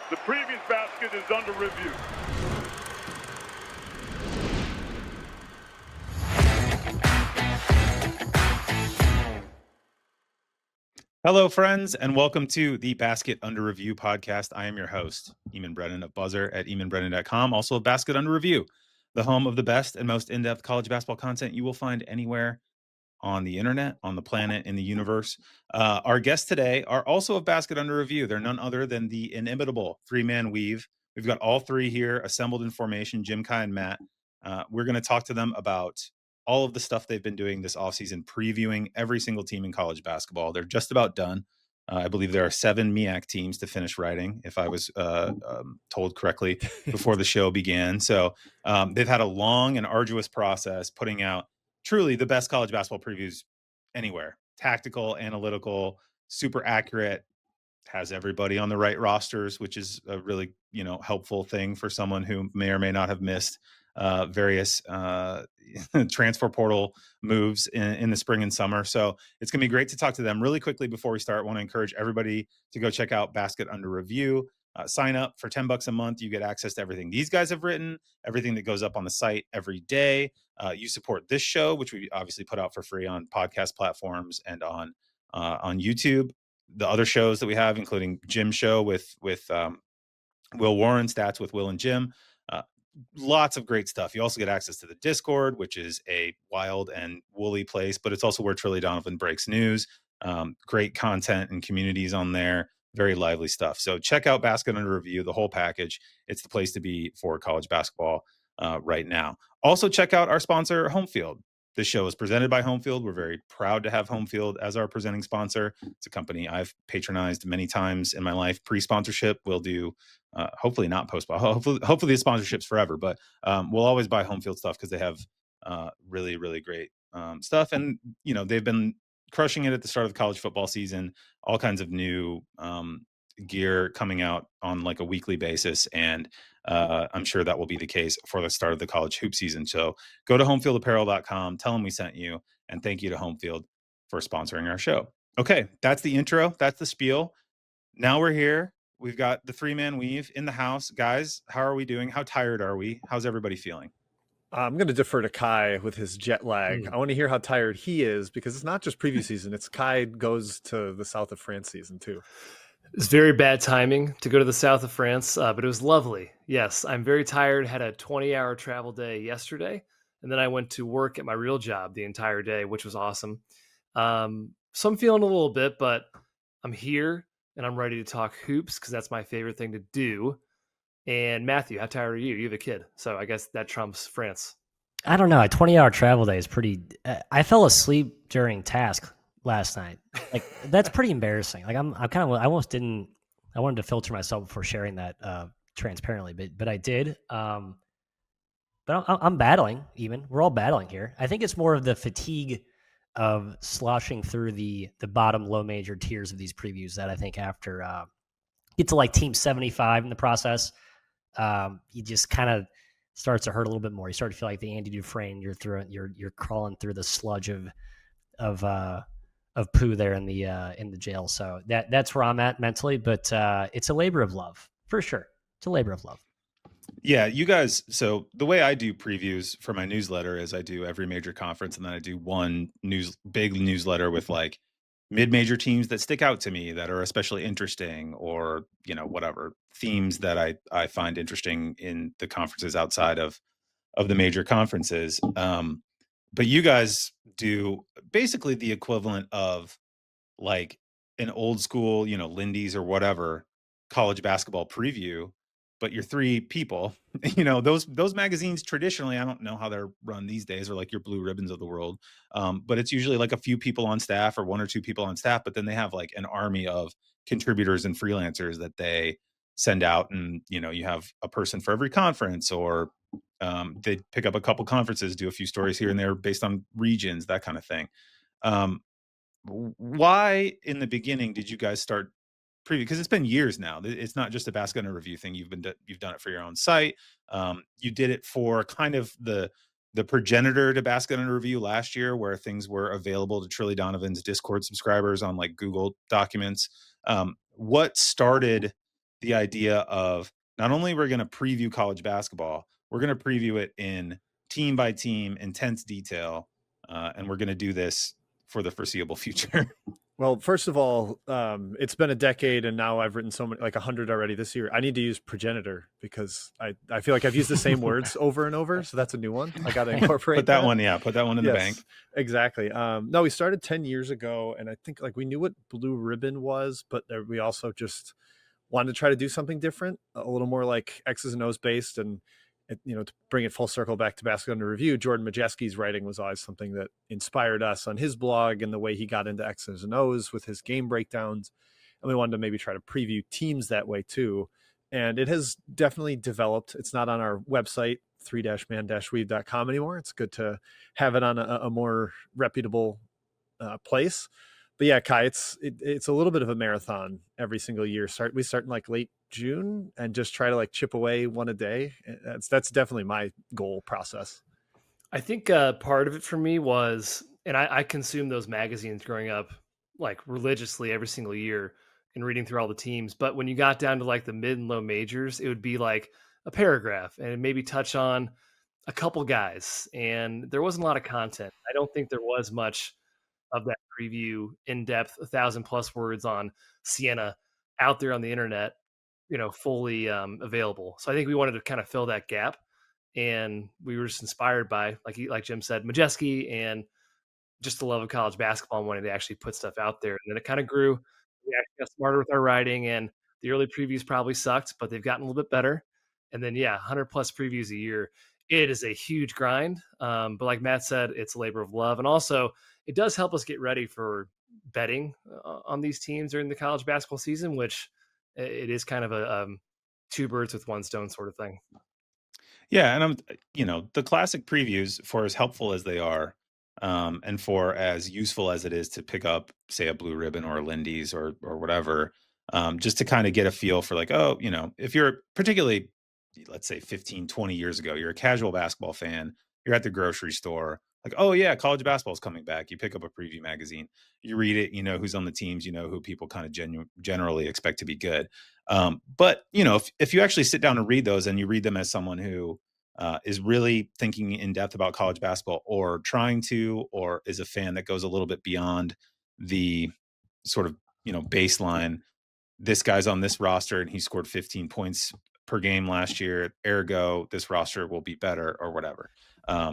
The previous basket is under review. Hello, friends, and welcome to the Basket Under Review podcast. I am your host, Eamonn Brennan of Buzzer at EamonnBrennan.com, also of Basket Under Review, the home of the best and most in-depth college basketball content you will find anywhere on the internet, on the planet, in the universe. Our guests today are also of Basket Under Review. They're none other than the inimitable three-man weave. We've got all three here assembled in formation, Jim, Kai, and Matt. We're going to talk to them about all of the stuff they've been doing this offseason, previewing every single team in college basketball. They're just about done. I believe there are 7 MEAC teams to finish writing, if I was told correctly before the show began. So they've had a long and arduous process putting out truly the best college basketball previews anywhere. Tactical, analytical, super accurate, has everybody on the right rosters, which is a really, helpful thing for someone who may or may not have missed various transfer portal moves in the spring and summer. So it's going to be great to talk to them. Really quickly before we start, I want to encourage everybody to go check out Basket Under Review. Sign up for $10 a month. You get access to everything these guys have written, everything that goes up on the site every day. You support this show, which we obviously put out for free on podcast platforms and on YouTube. The other shows that we have, including Jim's show with Will Warren, Stats with Will and Jim. Lots of great stuff. You also get access to the Discord, which is a wild and woolly place, but it's also where Trilly Donovan breaks news. Great content and communities on there. Very lively stuff. So check out Basket Under Review, the whole package. It's the place to be for college basketball right now. Also check out our sponsor, Homefield. This show is presented by Homefield. We're very proud to have Homefield as our presenting sponsor. It's a company I've patronized many times in my life. Pre-sponsorship, we'll do, hopefully not post, hopefully the sponsorship's forever, but we'll always buy Homefield stuff because they have really, really great stuff. And, they've been crushing it at the start of the college football season, all kinds of new gear coming out on like a weekly basis. And I'm sure that will be the case for the start of the college hoop season. So go to homefieldapparel.com, tell them we sent you, and thank you to Homefield for sponsoring our show. Okay, that's the intro. That's the spiel. Now we're here. We've got the three-man weave in the house. Guys, how are we doing? How tired are we? How's everybody feeling? I'm going to defer to Kai with his jet lag. I want to hear how tired he is because it's not just preview season. It's Kai goes to the south of France season too. It's very bad timing to go to the south of France, but it was lovely. Yes, I'm very tired. Had a 20-hour travel day yesterday, and then I went to work at my real job the entire day, which was awesome. So I'm feeling a little bit, but I'm here, and I'm ready to talk hoops because that's my favorite thing to do. And Matthew, how tired are you? You have a kid, so I guess that trumps France. I don't know. A 20-hour travel day is pretty. I fell asleep during task last night. Like that's pretty embarrassing. Like I almost didn't. I wanted to filter myself before sharing that transparently, but I did. But I'm battling. Even we're all battling here. I think it's more of the fatigue of sloshing through the bottom low major tiers of these previews that I think after get to like team 75 in the process, you just kind of starts to hurt a little bit more. You start to feel like the Andy Dufresne. You're crawling through the sludge of poo there in the jail. So that's where I'm at mentally, but it's a labor of love for sure. It's a labor of love. Yeah, you guys. So the way I do previews for my newsletter is I do every major conference, and then I do one big newsletter with like mid-major teams that stick out to me that are especially interesting, or whatever themes that I find interesting in the conferences outside of the major conferences. But you guys do basically the equivalent of like an old school, Lindy's or whatever college basketball preview, but you're three people. Those magazines traditionally, I don't know how they're run these days, or like your Blue Ribbons of the world. But it's usually like a few people on staff or one or two people on staff, but then they have like an army of contributors and freelancers that they send out. And, you have a person for every conference, or they pick up a couple conferences, do a few stories here and there based on regions, that kind of thing. Why in the beginning did you guys start preview? Because it's been years now. It's not just a Basket Under Review thing. You've done it for your own site. You did it for kind of the progenitor to Basket Under Review last year, where things were available to Trilly Donovan's Discord subscribers on like Google Documents. What started the idea of not only we're going to preview college basketball, we're going to preview it in team by team, intense detail, and we're going to do this for the foreseeable future. Well, first of all, it's been a decade, and now I've written so many, like 100 already this year. I need to use progenitor because I feel like I've used the same words over and over. So that's a new one. I got to incorporate put that one. Yeah, put that one in the bank. Exactly. No, we started 10 years ago, and I think like we knew what blue ribbon was, but we also just wanted to try to do something different, a little more like X's and O's based, and to bring it full circle back to Basket Under Review, Jordan Majeski's writing was always something that inspired us on his blog and the way he got into X's and O's with his game breakdowns. And we wanted to maybe try to preview teams that way too. And it has definitely developed. It's not on our website, 3-man-weave.com anymore. It's good to have it on a more reputable place. But yeah, Kai, it's a little bit of a marathon every single year. We start in like late June and just try to like chip away one a day. That's definitely my goal process. I think part of it for me was, and I consumed those magazines growing up like religiously every single year and reading through all the teams. But when you got down to like the mid and low majors, it would be like a paragraph and maybe touch on a couple guys. And there wasn't a lot of content. I don't think there was much of that preview in depth, 1,000+ words on Siena out there on the internet, fully available. So I think we wanted to kind of fill that gap, and we were just inspired by, like Jim said, Majeski and just the love of college basketball and wanting to actually put stuff out there. And then it kind of grew. We actually got smarter with our writing, and the early previews probably sucked, but they've gotten a little bit better. And then 100+ previews a year. It is a huge grind. But like Matt said, it's a labor of love. And also it does help us get ready for betting on these teams during the college basketball season, which it is kind of a two birds with one stone sort of thing. Yeah. And the classic previews, for as helpful as they are, and for as useful as it is to pick up, say, a blue ribbon or a Lindy's or whatever, just to kind of get a feel for like, if you're particularly, let's say 15, 20 years ago, you're a casual basketball fan, you're at the grocery store, like, oh yeah, college basketball is coming back. You pick up a preview magazine, you read it, you know who's on the teams, you know who people kind of generally expect to be good. But if you actually sit down and read those, and you read them as someone who is really thinking in depth about college basketball, or trying to, or is a fan that goes a little bit beyond the sort of baseline, this guy's on this roster and he scored 15 points per game last year, ergo this roster will be better, or whatever.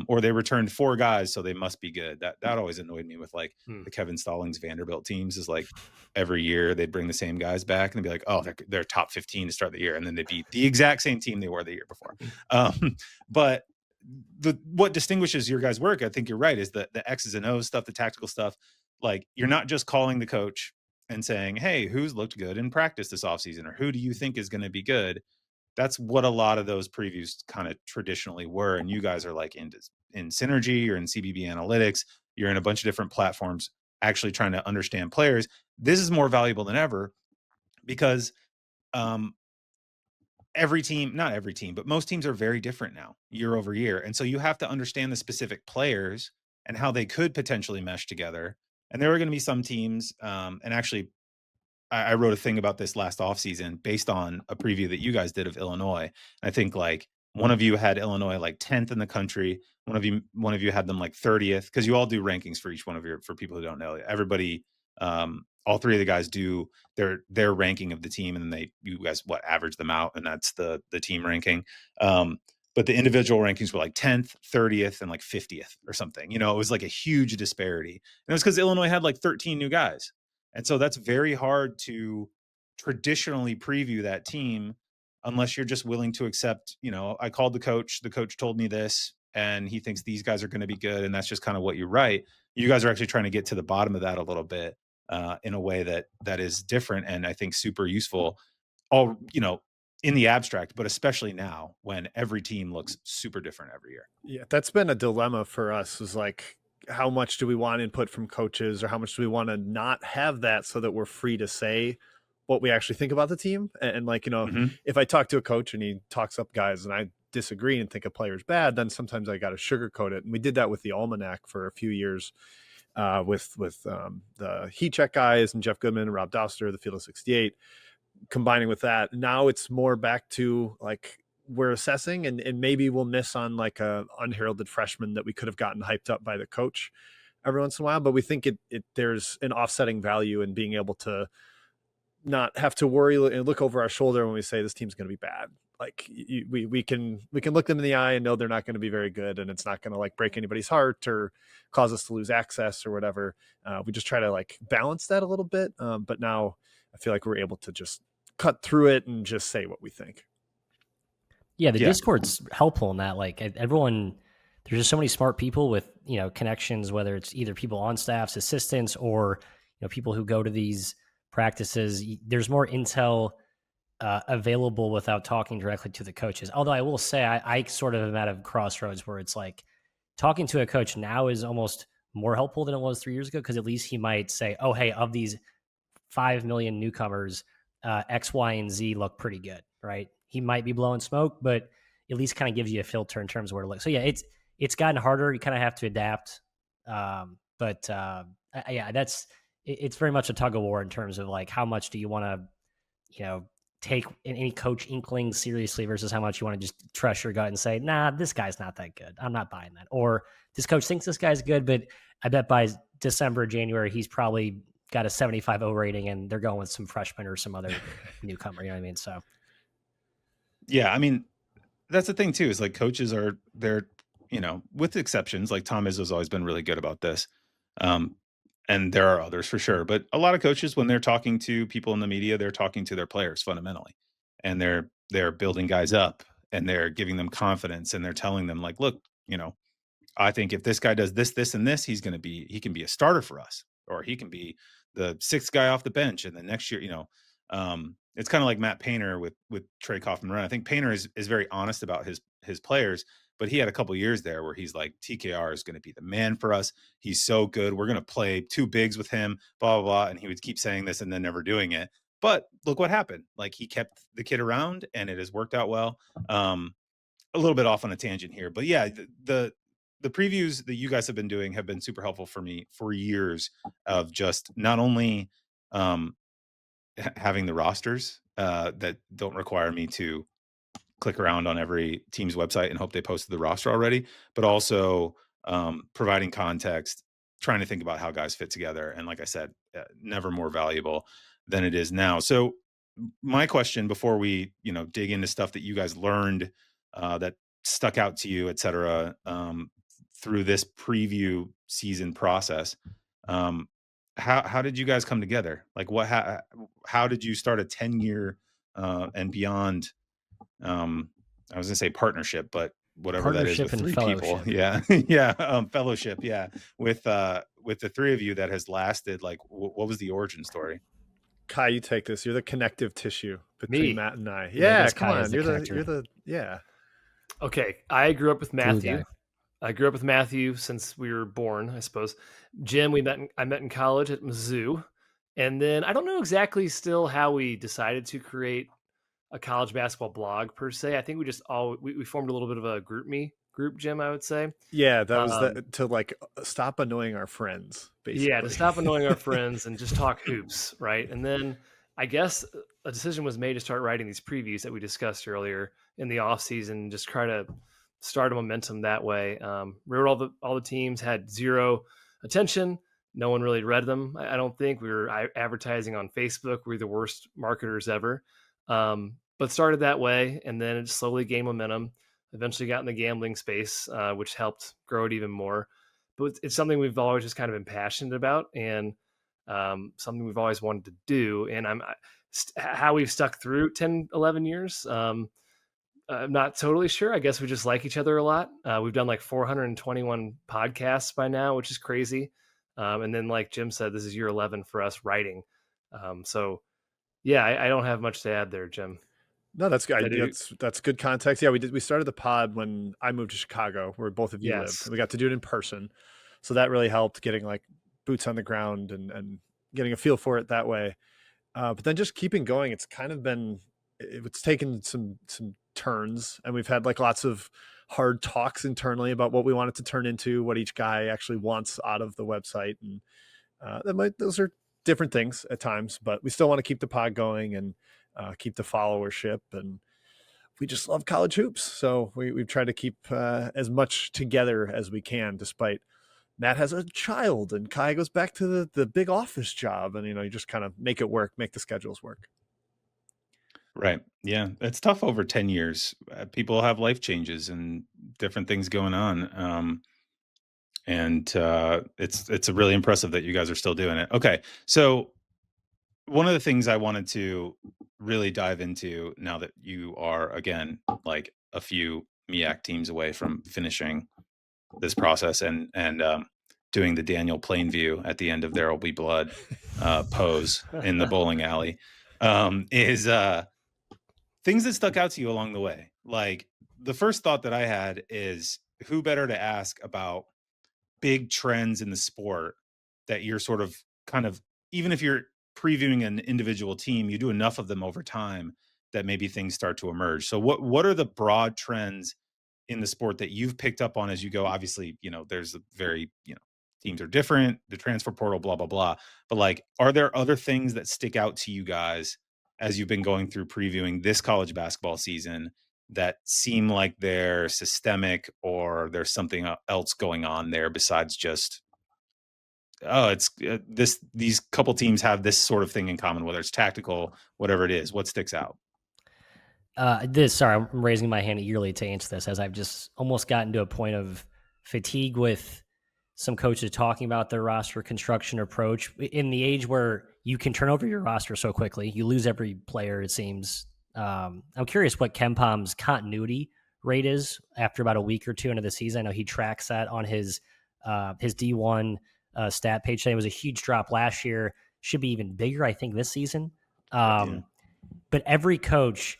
Or they returned 4 guys, so they must be good. That always annoyed me with like the Kevin Stallings Vanderbilt teams, is like every year they'd bring the same guys back and they'd be like, oh, they're top 15 to start the year, and then they'd be the exact same team they were the year before. But what distinguishes your guys' work, I think you're right, is the X's and O's stuff, the tactical stuff. Like, you're not just calling the coach and saying, hey, who's looked good in practice this offseason, or who do you think is going to be good? That's what a lot of those previews kind of traditionally were. And you guys are like in Synergy, you're in CBB Analytics, you're in a bunch of different platforms actually trying to understand players. This is more valuable than ever because every team, not every team, but most teams are very different now year over year. And so you have to understand the specific players and how they could potentially mesh together. And there are going to be some teams, and actually I wrote a thing about this last offseason based on a preview that you guys did of Illinois. I think like one of you had Illinois like 10th in the country. One of you had them like 30th, because you all do rankings for each one of for people who don't know. Everybody, all 3 of the guys do their ranking of the team, and then you guys average them out, and that's the team ranking. But the individual rankings were like 10th, 30th, and like 50th or something. It was like a huge disparity. And it was because Illinois had like 13 new guys. And so that's very hard to traditionally preview that team unless you're just willing to accept, I called the coach told me this, and he thinks these guys are going to be good. And that's just kind of what you write. You guys are actually trying to get to the bottom of that a little bit, in a way that is different, and I think super useful, in the abstract, but especially now when every team looks super different every year. Yeah, that's been a dilemma for us, is like, how much do we want input from coaches, or how much do we want to not have that so that we're free to say what we actually think about the team? And like, if I talk to a coach and he talks up guys and I disagree and think a player's bad, then sometimes I got to sugarcoat it. And we did that with the Almanac for a few years, with the Heat Check guys and Jeff Goodman and Rob Doster, the Field of 68. combining with that, now it's more back to like we're assessing, and maybe we'll miss on like a unheralded freshman that we could have gotten hyped up by the coach every once in a while. But we think there's an offsetting value in being able to not have to worry and look over our shoulder when we say this team's going to be bad. Like we can look them in the eye and know they're not going to be very good, and it's not going to like break anybody's heart or cause us to lose access or whatever. We just try to like balance that a little bit. But now I feel like we're able to just cut through it and just say what we think. Yeah, the Discord's helpful in that. Like everyone, there's just so many smart people with, you know, connections, whether it's either people on staffs, assistants, or, you know, people who go to these practices. There's more intel available without talking directly to the coaches. Although I will say I sort of am at a crossroads where it's like talking to a coach now is almost more helpful than it was 3 years ago, because at least he might say, oh, hey, of these 5 million newcomers, X, Y, and Z look pretty good, right? He might be blowing smoke, but at least kind of gives you a filter in terms of where to look. So yeah, it's gotten harder. You kind of have to adapt. But yeah, it's very much a tug of war in terms of like how much do you want to, you know, take any coach inkling seriously versus how much you want to just trust your gut and say, nah, this guy's not that good. I'm not buying that. Or this coach thinks this guy's good, but I bet by December, January, he's probably got a 75-0 rating and they're going with some freshman or some other newcomer. You know what I mean? So. Yeah. I mean, that's the thing too, is like coaches they're, you know, with exceptions, like Tom Izzo's always been really good about this. And there are others for sure, but a lot of coaches, when they're talking to people in the media, they're talking to their players fundamentally, and they're building guys up, and they're giving them confidence, and they're telling them like, look, you know, I think if this guy does this, this, and this, he can be a starter for us, or he can be the sixth guy off the bench. And then next year, you know, it's kind of like Matt Painter with Trey Kaufman-Renn. I think Painter is very honest about his players, but he had a couple years there where he's like, TKR is going to be the man for us. He's so good. We're going to play two bigs with him, blah, blah, blah. And he would keep saying this and then never doing it. But look what happened. Like, he kept the kid around and it has worked out well. A little bit off on a tangent here, but yeah, the previews that you guys have been doing have been super helpful for me for years, of just not only having the rosters that don't require me to click around on every team's website and hope they posted the roster already, but also providing context, trying to think about how guys fit together. And like I said, never more valuable than it is now. So my question, before we, you know, dig into stuff that you guys learned that stuck out to you, et cetera, through this preview season process, how did you guys come together? Like, how did you start a 10-year and beyond? I was gonna say partnership, but whatever that is, with Partnership and three people. fellowship. Yeah. Yeah. Fellowship. Yeah. With the three of you that has lasted, like, what was the origin story? Kai, you take this. You're the connective tissue between Me? Matt and I. I Yeah, guess come Kai on. is the You're connector. yeah. Okay, I grew up with Glue Matthew. guy. I grew up with Matthew since we were born, I suppose. Jim, I met in college at Mizzou. And then I don't know exactly still how we decided to create a college basketball blog per se. I think we just we formed a little bit of a group, Jim, I would say. Yeah, that was to like stop annoying our friends, basically. Yeah, to stop annoying our friends and just talk hoops, right? And then I guess a decision was made to start writing these previews that we discussed earlier in the off season, just try to start a momentum that way. Wrote all the teams, had zero attention. No one really read them. I don't think. We were advertising on Facebook. We were the worst marketers ever. But started that way, and then it slowly gained momentum. Eventually got in the gambling space, which helped grow it even more. But it's something we've always just kind of been passionate about, and something we've always wanted to do. And how we've stuck through 10, 11 years. I'm not totally sure. I guess we just like each other a lot. We've done like 421 podcasts by now, which is crazy. And then, like Jim said, this is year 11 for us writing. So yeah, I don't have much to add there, Jim. No, that's good. That's good context. Yeah, we started the pod when I moved to Chicago, where both of you lived. And we got to do it in person. So that really helped, getting like boots on the ground and getting a feel for it that way. But then just keeping going, it's kind of been, it's taken some turns, and we've had like lots of hard talks internally about what we want it to turn into, what each guy actually wants out of the website. And those are different things at times, but we still want to keep the pod going. And keep the followership, and we just love college hoops. So we've tried to keep as much together as we can, despite Matt has a child and Kai goes back to the big office job, and you just kind of make it work, make the schedules work. Right. Yeah. It's tough over 10 years. People have life changes and different things going on. It's really impressive that you guys are still doing it. Okay. So one of the things I wanted to really dive into now that you are, again, like a few MEAC teams away from finishing this process and doing the Daniel Plainview at the end of There Will Be Blood pose in the bowling alley, is things that stuck out to you along the way. Like, the first thought that I had is, who better to ask about big trends in the sport that you're sort of kind of, even if you're previewing an individual team, you do enough of them over time that maybe things start to emerge. So what are the broad trends in the sport that you've picked up on as you go? Obviously, there's a very, teams are different, the transfer portal, blah, blah, blah. But like, are there other things that stick out to you guys as you've been going through previewing this college basketball season that seem like they're systemic, or there's something else going on there besides just, it's these couple teams have this sort of thing in common, whether it's tactical, whatever it is? What sticks out? Sorry, I'm raising my hand eagerly to answer this, as I've just almost gotten to a point of fatigue with some coaches talking about their roster construction approach in the age where you can turn over your roster so quickly. You lose every player, it seems. I'm curious what KenPom's continuity rate is after about a week or two into the season. I know he tracks that on his D1 stat page. It was a huge drop last year. Should be even bigger, I think, this season. But every coach,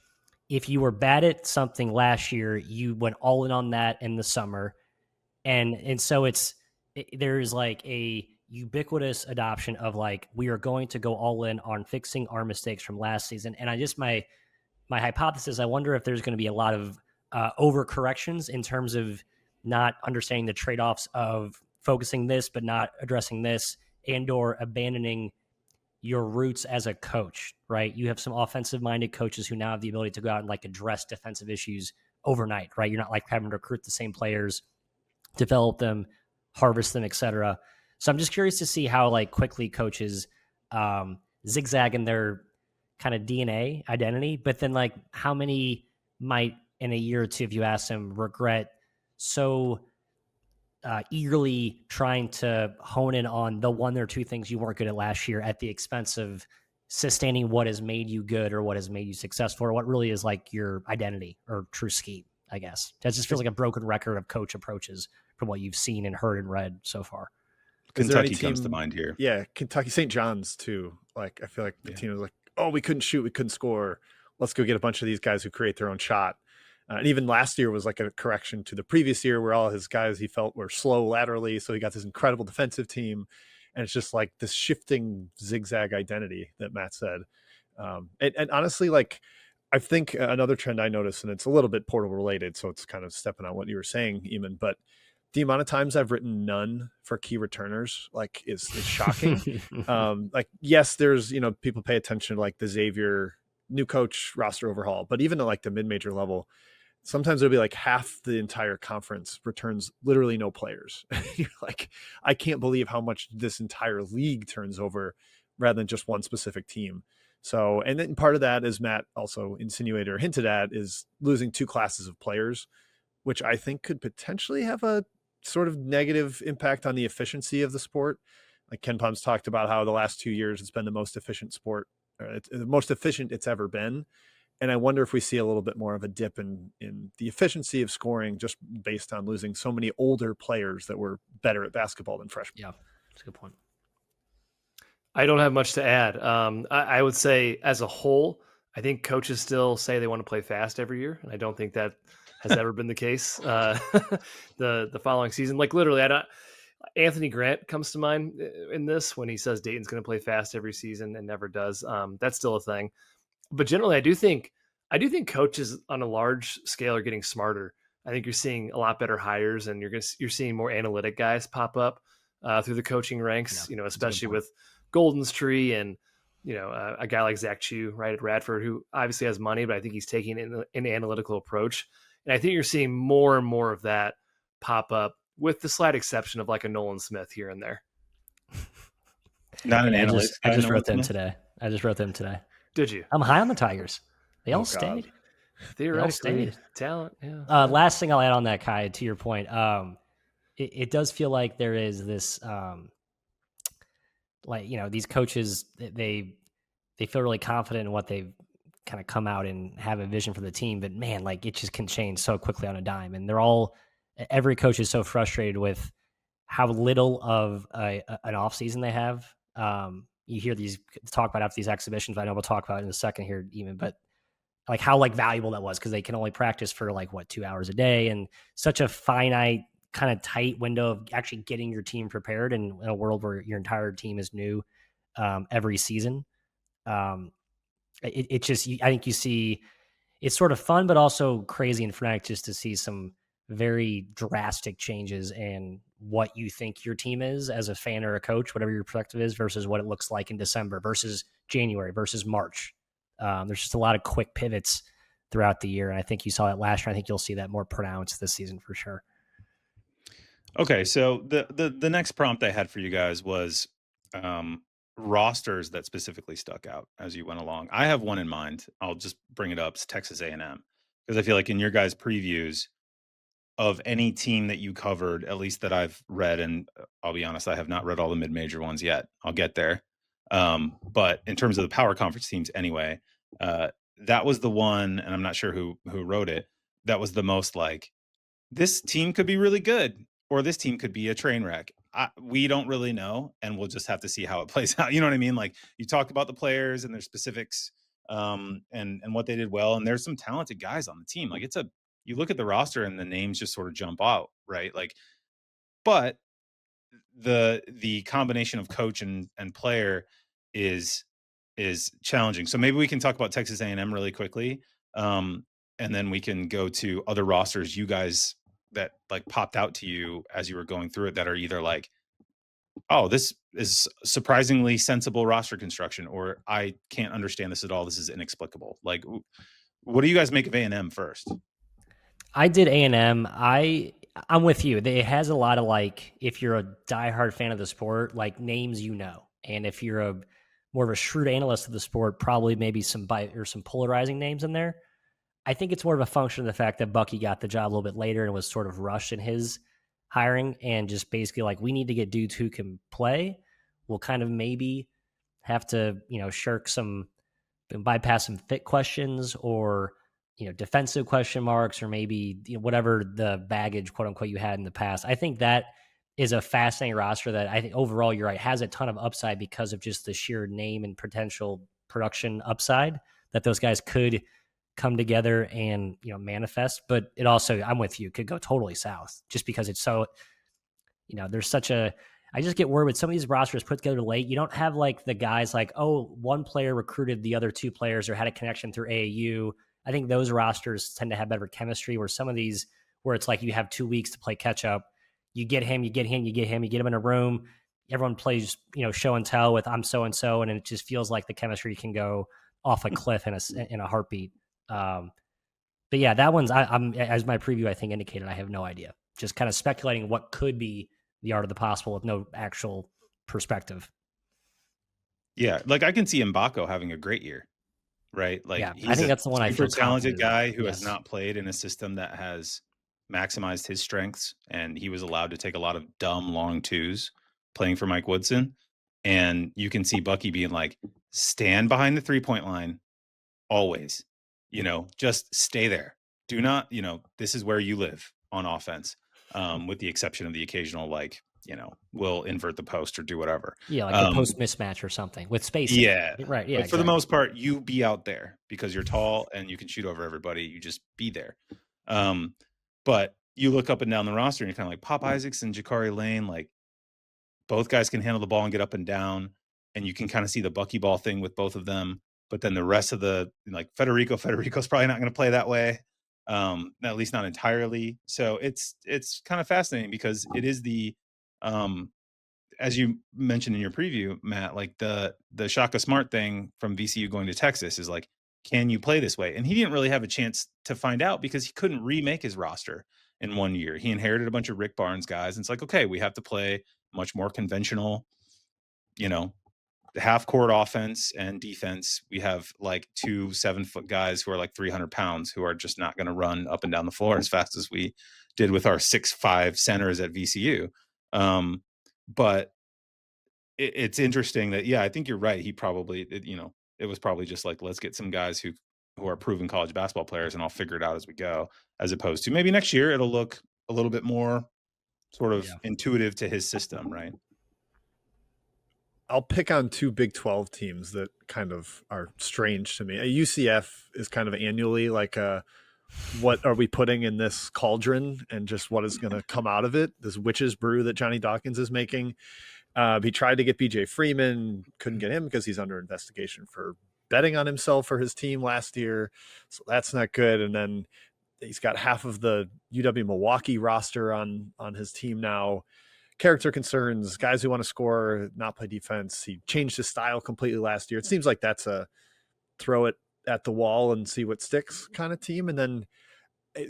if you were bad at something last year, you went all in on that in the summer. And so there's like a ubiquitous adoption of like, we are going to go all in on fixing our mistakes from last season. And my hypothesis, I wonder if there's going to be a lot of overcorrections in terms of not understanding the trade-offs of focusing this, but not addressing this, and or abandoning your roots as a coach, right? You have some offensive-minded coaches who now have the ability to go out and like address defensive issues overnight, right? You're not like having to recruit the same players, develop them, harvest them, etc. So I'm just curious to see how like quickly coaches zigzag in their kind of DNA identity, but then like how many might in a year or two, if you ask them, regret so eagerly trying to hone in on the one or two things you weren't good at last year at the expense of sustaining what has made you good or what has made you successful, or what really is like your identity or true scheme, I guess. That just feels like a broken record of coach approaches from what you've seen and heard and read so far. Kentucky comes to mind here. Yeah, Kentucky, St. John's too. Like, I feel like the team was like, oh, we couldn't shoot, we couldn't score. Let's go get a bunch of these guys who create their own shot. And even last year was like a correction to the previous year, where all his guys he felt were slow laterally. So he got this incredible defensive team. And it's just like this shifting zigzag identity that Matt said. And honestly, like, I think another trend I noticed, and it's a little bit portal related, so it's kind of stepping on what you were saying, Eamonn, but the amount of times I've written none for key returners, like, is shocking. Like, yes, there's, people pay attention to like the Xavier new coach roster overhaul, but even at like the mid-major level, sometimes there'll be like half the entire conference returns literally no players. You're like, I can't believe how much this entire league turns over rather than just one specific team. So, and then part of that, as Matt also insinuated or hinted at, is losing two classes of players, which I think could potentially have a sort of negative impact on the efficiency of the sport. Like KenPom's talked about how the last 2 years it's been the most efficient sport, it's the most efficient it's ever been. And I wonder if we see a little bit more of a dip in the efficiency of scoring just based on losing so many older players that were better at basketball than freshmen. Yeah, that's a good point. I don't have much to add. I would say as a whole, I think coaches still say they want to play fast every year. And I don't think that has ever been the case the following season. Like, literally, Anthony Grant comes to mind in this when he says Dayton's going to play fast every season and never does. That's still a thing. But generally, I do think coaches on a large scale are getting smarter. I think you're seeing a lot better hires, and you're seeing more analytic guys pop up through the coaching ranks. Yeah, especially with Golden's Tree and a guy like Zach Chu, right, at Radford, who obviously has money, but I think he's taking an analytical approach. And I think you're seeing more and more of that pop up, with the slight exception of like a Nolan Smith here and there. Not an I analyst. just wrote them today. Did you? I'm high on the Tigers. They all God. stayed. Theoretically, talent. Yeah. Last thing I'll add on that, Kai, to your point, it does feel like there is this, these coaches, they feel really confident in what they've kind of come out and have a vision for the team, but man, like it just can change so quickly on a dime. And every coach is so frustrated with how little of an off season they have. You hear these talk about after these exhibitions, I know we'll talk about it in a second here, even, but like how like valuable that was, because they can only practice for 2 hours a day, and such a finite kind of tight window of actually getting your team prepared in a world where your entire team is new every season. It just, I think you see, it's sort of fun, but also crazy and frenetic just to see some very drastic changes in what you think your team is as a fan or a coach, whatever your perspective is, versus what it looks like in December versus January versus March. There's just a lot of quick pivots throughout the year. And I think you saw that last year. I think you'll see that more pronounced this season for sure. Okay. So the next prompt I had for you guys was rosters that specifically stuck out as you went along. I have one in mind. I'll just bring it up. It's Texas A&M, because I feel like in your guys' previews of any team that you covered, at least that I've read, and I'll be honest, I have not read all the mid-major ones yet. I'll get there. But in terms of the power conference teams anyway, that was the one, and I'm not sure who wrote it, that was the most like, this team could be really good, or this team could be a train wreck. We don't really know, and we'll just have to see how it plays out. You know what I mean? Like, you talked about the players and their specifics, and what they did well, and there's some talented guys on the team. Like, you look at the roster and the names just sort of jump out, right? Like, but the combination of coach and player is challenging. So maybe we can talk about Texas A&M really quickly, and then we can go to other rosters you guys that like popped out to you as you were going through it, that are either like, oh, this is surprisingly sensible roster construction, or I can't understand this at all, this is inexplicable. Like, what do you guys make of A&M first? I did A&M. I'm with you. It has a lot of like, if you're a diehard fan of the sport, like names, and if you're a more of a shrewd analyst of the sport, probably maybe some polarizing names in there. I think it's more of a function of the fact that Bucky got the job a little bit later and was sort of rushed in his hiring, and just basically like, we need to get dudes who can play. We'll kind of maybe have to, shirk some, bypass some fit questions, or defensive question marks, or maybe whatever the baggage, quote unquote, you had in the past. I think that is a fascinating roster that I think overall, you're right, has a ton of upside because of just the sheer name and potential production upside that those guys could come together and manifest. But it also, I'm with you, could go totally south just because it's so, there's such a, I just get worried with some of these rosters put together late. You don't have like the guys like, oh, one player recruited the other two players or had a connection through AAU. I think those rosters tend to have better chemistry, where some of these, where it's like you have 2 weeks to play catch up. You get him in a room. Everyone plays, show and tell with I'm so-and-so. And it just feels like the chemistry can go off a cliff in a heartbeat. But yeah, that one's, I'm, as my preview, I think, indicated, I have no idea. Just kind of speculating what could be the art of the possible with no actual perspective. Yeah. Like, I can see Mbako having a great year, right? Like, yeah, he's I think that's the one I feel super talented guy who yes. has not played in a system that has maximized his strengths, and he was allowed to take a lot of dumb long twos playing for Mike Woodson. And you can see Bucky being like, stand behind the 3-point line always, just stay there. Do not, this is where you live on offense, with the exception of the occasional, like, we'll invert the post or do whatever. Yeah, like the post mismatch or something with spacing. Yeah. Right. Yeah. But for the most part, you be out there because you're tall and you can shoot over everybody. You just be there. But you look up and down the roster and you're kind of like, Pop Isaacs and Jakari Lane, like, both guys can handle the ball and get up and down. And you can kind of see the Bucky ball thing with both of them. But then the rest of like Federico's probably not going to play that way. At least not entirely. So it's kind of fascinating because it is as you mentioned in your preview, Matt, like the Shaka Smart thing from VCU going to Texas is like, can you play this way? And he didn't really have a chance to find out because he couldn't remake his roster in 1 year. He inherited a bunch of Rick Barnes guys. And it's like, okay, we have to play much more conventional, half court offense and defense. We have like 2 7-foot guys who are like 300 pounds who are just not going to run up and down the floor as fast as we did with our 6'5" centers at VCU. But it's interesting that, I think you're right. He probably, it was probably just like, let's get some guys who are proven college basketball players and I'll figure it out as we go, as opposed to maybe next year it'll look a little bit more sort of intuitive to his system, right? I'll pick on 2 Big 12 teams that kind of are strange to me. UCF is kind of annually like what are we putting in this cauldron and just what is going to come out of it, this witch's brew that Johnny Dawkins is making. He tried to get BJ Freeman, couldn't get him because he's under investigation for betting on himself for his team last year. So that's not good. And then he's got half of the UW Milwaukee roster on his team now. Character concerns, guys who want to score, not play defense. He changed his style completely last year. It seems like that's a throw it at the wall and see what sticks kind of team. And then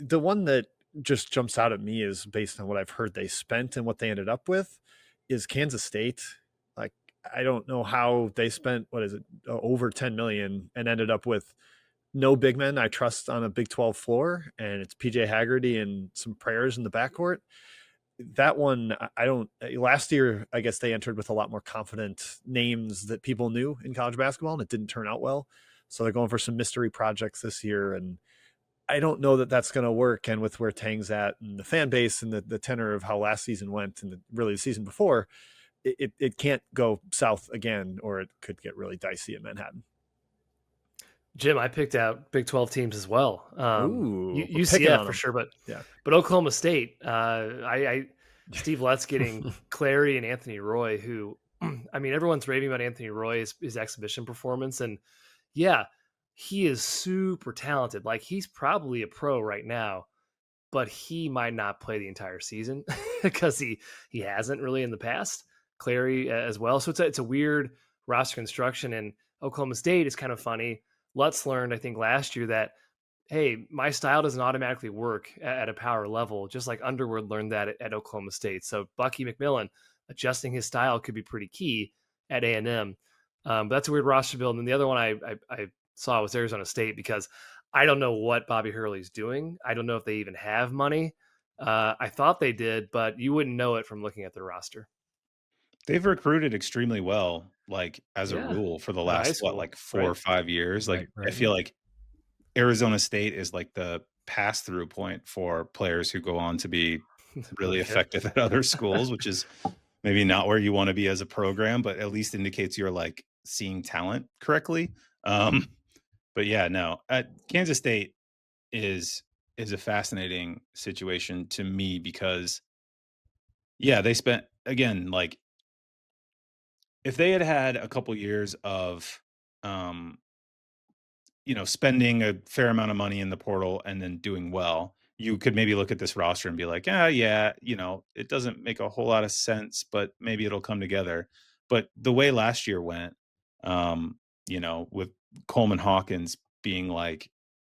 the one that just jumps out at me is based on what I've heard they spent and what they ended up with is Kansas State. Like, I don't know how they spent, over 10 million and ended up with no big men I trust on a Big 12 floor. And it's PJ Haggerty and some prayers in the backcourt. That one, last year, I guess they entered with a lot more confident names that people knew in college basketball, and it didn't turn out well. So they're going for some mystery projects this year. And I don't know that that's going to work. And with where Tang's at and the fan base and the tenor of how last season went and really the season before, it can't go south again, or it could get really dicey in Manhattan. Jim, I picked out Big 12 teams as well. UCF for sure, but Oklahoma State. Steve Letts getting Clary and Anthony Roy, who, I mean, everyone's raving about Anthony Roy, his exhibition performance, and he is super talented. Like, he's probably a pro right now, but he might not play the entire season because he hasn't really in the past. Clary as well, so it's a weird roster construction. And Oklahoma State is kind of funny. Lutz learned, I think, last year that, hey, my style doesn't automatically work at a power level, just like Underwood learned that at Oklahoma State. So Bucky McMillan adjusting his style could be pretty key at A&M. But that's a weird roster build. And then the other one I saw was Arizona State, because I don't know what Bobby Hurley's doing. I don't know if they even have money. I thought they did, but you wouldn't know it from looking at their roster. They've recruited extremely well, like as a rule, for the last 4 or 5 years. Like, I feel like Arizona State is like the pass-through point for players who go on to be really effective at other schools, which is maybe not where you want to be as a program, but at least indicates you're like seeing talent correctly. But Kansas State is a fascinating situation to me because they spent, again, like, if they had had a couple years of, spending a fair amount of money in the portal and then doing well, you could maybe look at this roster and be like, it doesn't make a whole lot of sense, but maybe it'll come together. But the way last year went, with Coleman Hawkins being like,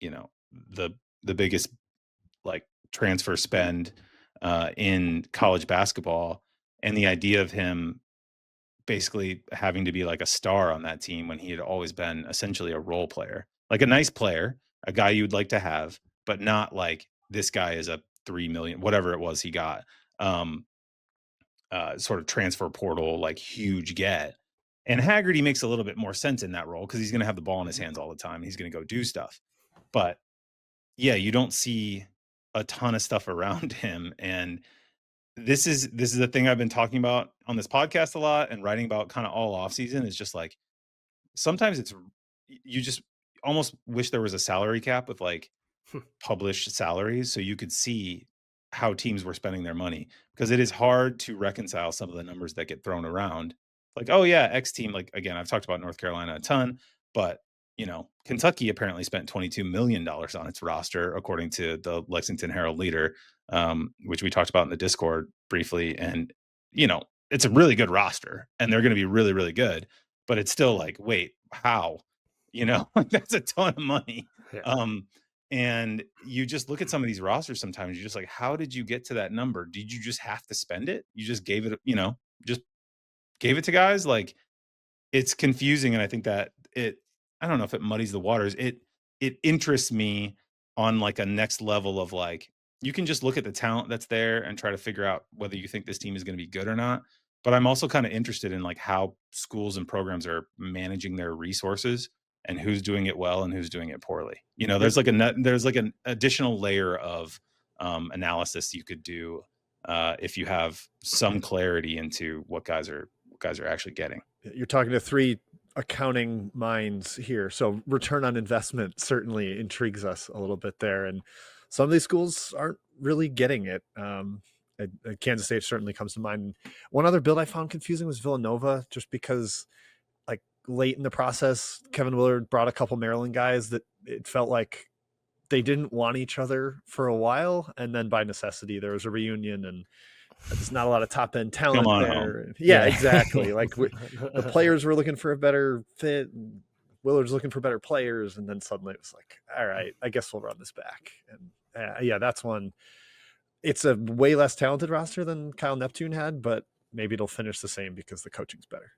the biggest like transfer spend in college basketball, and the idea of him basically having to be like a star on that team when he had always been essentially a role player, like a nice player, a guy you'd like to have, but not like this guy is a 3 million, whatever it was he got, sort of transfer portal, like huge get. And Haggerty makes a little bit more sense in that role because he's going to have the ball in his hands all the time. He's going to go do stuff. But you don't see a ton of stuff around him. And this is the thing I've been talking about on this podcast a lot and writing about kind of all off season, is just like, sometimes you just almost wish there was a salary cap with like published salaries so you could see how teams were spending their money, because it is hard to reconcile some of the numbers that get thrown around. Like, X team, like, again, I've talked about North Carolina a ton, but Kentucky apparently spent $22 million on its roster, according to the Lexington Herald Leader, which we talked about in the Discord briefly. And, it's a really good roster and they're going to be really, really good, but it's still like, wait, how, like that's a ton of money. Yeah. And you just look at some of these rosters sometimes, you're just like, how did you get to that number? Did you just have to spend it? You just gave it, just gave it to guys. Like, it's confusing. And I think that I don't know if it muddies the waters. It interests me on like a next level of like, you can just look at the talent that's there and try to figure out whether you think this team is going to be good or not. But I'm also kind of interested in like how schools and programs are managing their resources and who's doing it well and who's doing it poorly. There's like an additional layer of analysis you could do if you have some clarity into what guys are actually getting. You're talking to three accounting minds here. So return on investment certainly intrigues us a little bit there. And some of these schools aren't really getting it. Kansas State certainly comes to mind. One other build I found confusing was Villanova, just because like late in the process, Kevin Willard brought a couple Maryland guys that it felt like they didn't want each other for a while. And then by necessity, there was a reunion and there's not a lot of top end talent there. Yeah, exactly. Like the players were looking for a better fit. And Willard's looking for better players. And then suddenly it was like, all right, I guess we'll run this back. And that's one. It's a way less talented roster than Kyle Neptune had, but maybe it'll finish the same because the coaching's better.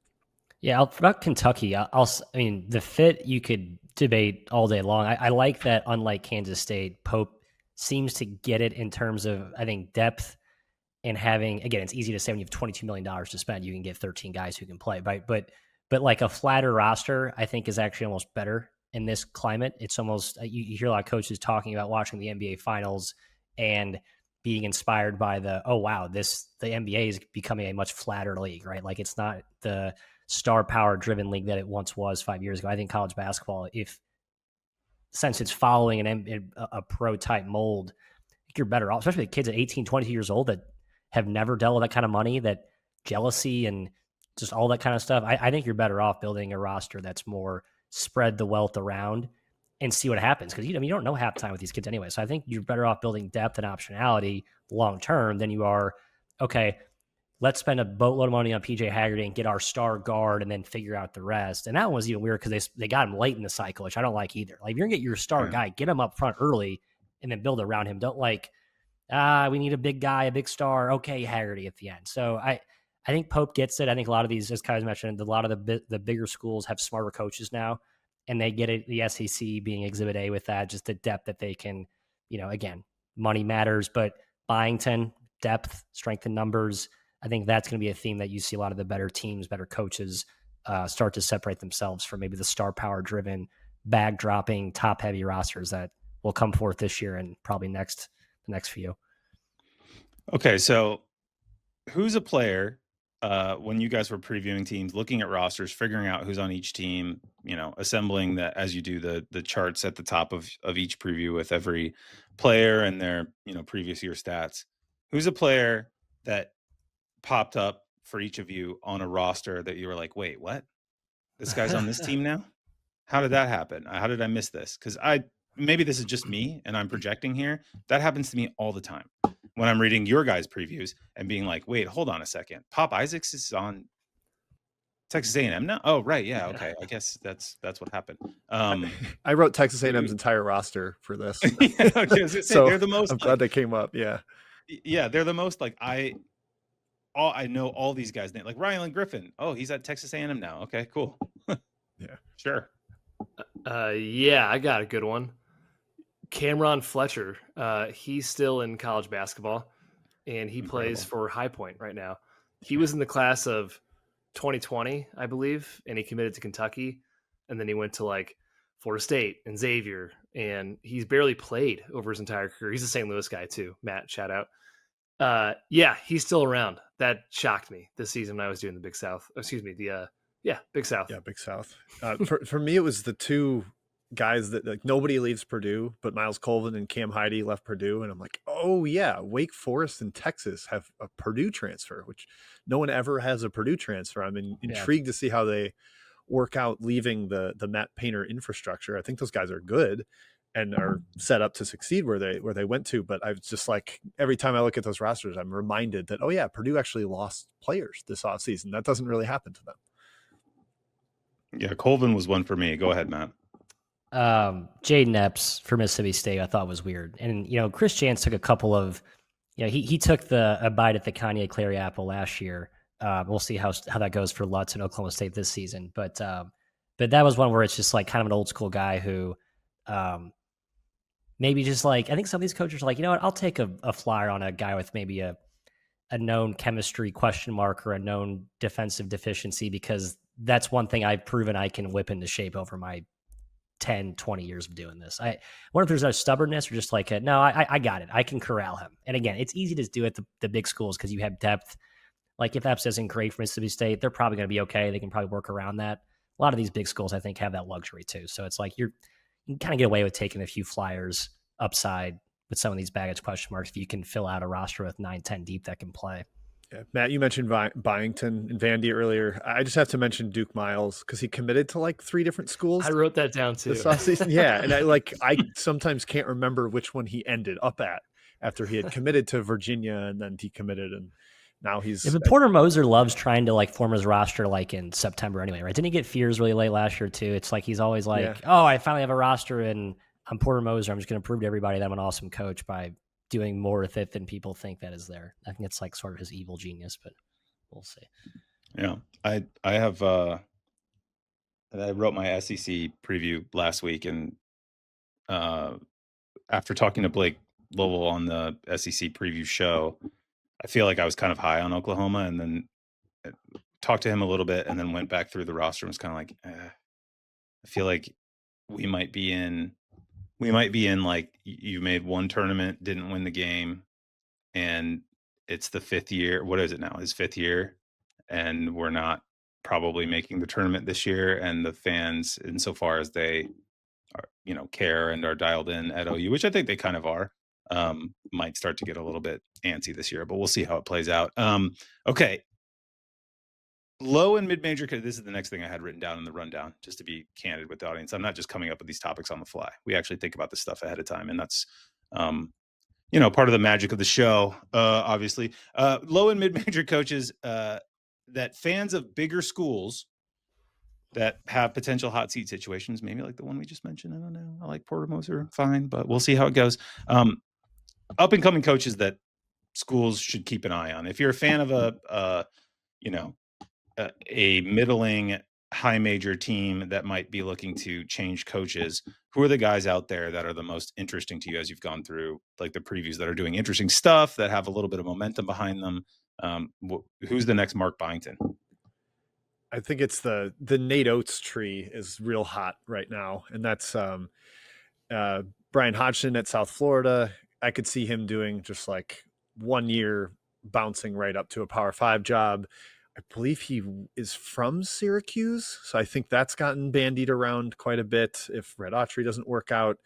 Yeah, about Kentucky, I mean, the fit you could debate all day long. I like that, unlike Kansas State, Pope seems to get it in terms of, I think, depth and having, again, it's easy to say when you have $22 million to spend, you can get 13 guys who can play, right? But like a flatter roster, I think is actually almost better in this climate. It's almost, you hear a lot of coaches talking about watching the NBA finals and being inspired by the NBA is becoming a much flatter league, right? Like it's not the star power driven league that it once was 5 years ago. I think college basketball, since it's following a pro type mold, I think you're better off, especially the kids at 18, 22 years old that have never dealt with that kind of money, that jealousy and just all that kind of stuff. I think you're better off building a roster that's more spread the wealth around and see what happens. Because you don't know half the time with these kids anyway. So I think you're better off building depth and optionality long term than you are, okay, let's spend a boatload of money on PJ Haggerty and get our star guard and then figure out the rest. And that one was even weird because they got him late in the cycle, which I don't like either. Like if you're gonna get your star guy, get him up front early and then build around him. Don't like, we need a big guy, a big star. Okay, Haggerty at the end. So I think Pope gets it. I think a lot of these, as Kyle mentioned, a lot of the bigger schools have smarter coaches now, and they get it. The SEC being Exhibit A with that, just the depth that they can, again, money matters, but Byington, depth, strength in numbers. I think that's going to be a theme that you see a lot of the better teams, better coaches start to separate themselves from maybe the star power driven, bag dropping, top heavy rosters that will come forth this year and probably the next few. Okay. So who's a player when you guys were previewing teams, looking at rosters, figuring out who's on each team, assembling that as you do the charts at the top of each preview with every player and their, previous year stats, who's a player that popped up for each of you on a roster that you were like, wait, what? This guy's on this team now? How did that happen? How did I miss this? Because maybe this is just me and I'm projecting here. That happens to me all the time when I'm reading your guys' previews and being like, wait, hold on a second. Pop Isaacs is on Texas A&M now? Oh, right. Yeah. Okay. I guess that's what happened. I wrote Texas A&M's entire roster for this. So they're the most. I'm glad they came up. Yeah. Yeah. They're the most like I know all these guys' names, like Rylan Griffin. Oh, he's at Texas A&M now. Okay, cool. Yeah. Sure. Yeah, I got a good one. Cameron Fletcher. He's still in college basketball, and he plays for High Point right now. He was in the class of 2020, I believe, and he committed to Kentucky, and then he went to like Florida State and Xavier, and he's barely played over his entire career. He's a St. Louis guy too. Matt, shout out. Yeah, he's still around. That shocked me this season when I was doing the Big South. Excuse me, Big South. Yeah, Big South. For me, it was the two guys that like nobody leaves Purdue, but Miles Colvin and Cam Heide left Purdue, and I'm like, oh yeah, Wake Forest and Texas have a Purdue transfer, which no one ever has a Purdue transfer. I'm intrigued to see how they work out leaving the Matt Painter infrastructure. I think those guys are good. and are set up to succeed where they went to. But I was just like, every time I look at those rosters, I'm reminded that, oh yeah, Purdue actually lost players this offseason. That doesn't really happen to them. Yeah, Colvin was one for me. Go ahead, Matt. Jaden Epps for Mississippi State, I thought was weird. And, Chris Jans took a couple of, he took a bite at the Kanye Clary apple last year. We'll see how that goes for Lutz in Oklahoma State this season. But that was one where it's just like kind of an old school guy who maybe just like, I think some of these coaches are like, you know what, I'll take a flyer on a guy with maybe a known chemistry question mark or a known defensive deficiency, because that's one thing I've proven I can whip into shape over my 10, 20 years of doing this. I wonder if there's a stubbornness or just like, no, I got it. I can corral him. And again, it's easy to do at the big schools because you have depth. Like if Epps isn't great for Mississippi State, they're probably going to be okay. They can probably work around that. A lot of these big schools, I think, have that luxury too. So it's like you can kind of get away with taking a few flyers upside with some of these baggage question marks if you can fill out a roster with 9, 10 deep that can play. Yeah. Matt, you mentioned Byington and Vandy earlier. I just have to mention Duke Miles because he committed to like 3 different schools. I wrote that down too. This offseason. Yeah. And I sometimes can't remember which one he ended up at after he had committed to Virginia and then decommitted. And now he's. Yeah, but Porter Moser loves trying to like form his roster like in September anyway, right? Didn't he get fears really late last year too? It's like he's always like, oh, I finally have a roster and I'm Porter Moser. I'm just going to prove to everybody that I'm an awesome coach by doing more with it than people think that is there. I think it's like sort of his evil genius, but we'll see. Yeah. I have I wrote my SEC preview last week, and after talking to Blake Lovell on the SEC preview show, I feel like I was kind of high on Oklahoma, and then talked to him a little bit and then went back through the roster and was kind of like, I feel like we might be in like, you made one tournament, didn't win the game, and it's the 5th year. What is it now? His 5th year, and we're not probably making the tournament this year. And the fans, insofar as they are, care and are dialed in at OU, which I think they kind of are, might start to get a little bit antsy this year, but we'll see how it plays out. Okay. Low and mid-major, this is the next thing I had written down in the rundown, just to be candid with the audience. I'm not just coming up with these topics on the fly. We actually think about this stuff ahead of time, and that's, part of the magic of the show, obviously. Low and mid-major coaches that fans of bigger schools that have potential hot seat situations, maybe like the one we just mentioned. I don't know. I like Porter Moser, fine, but we'll see how it goes. Up-and-coming coaches that schools should keep an eye on. If you're a fan of a middling high major team that might be looking to change coaches, who are the guys out there that are the most interesting to you as you've gone through like the previews, that are doing interesting stuff, that have a little bit of momentum behind them? Who's the next Mark Byington? I think it's the Nate Oates tree is real hot right now. And that's Brian Hodgson at South Florida. I could see him doing just like 1 year bouncing right up to a Power 5 job. I believe he is from Syracuse, so I think that's gotten bandied around quite a bit if Red Autry doesn't work out.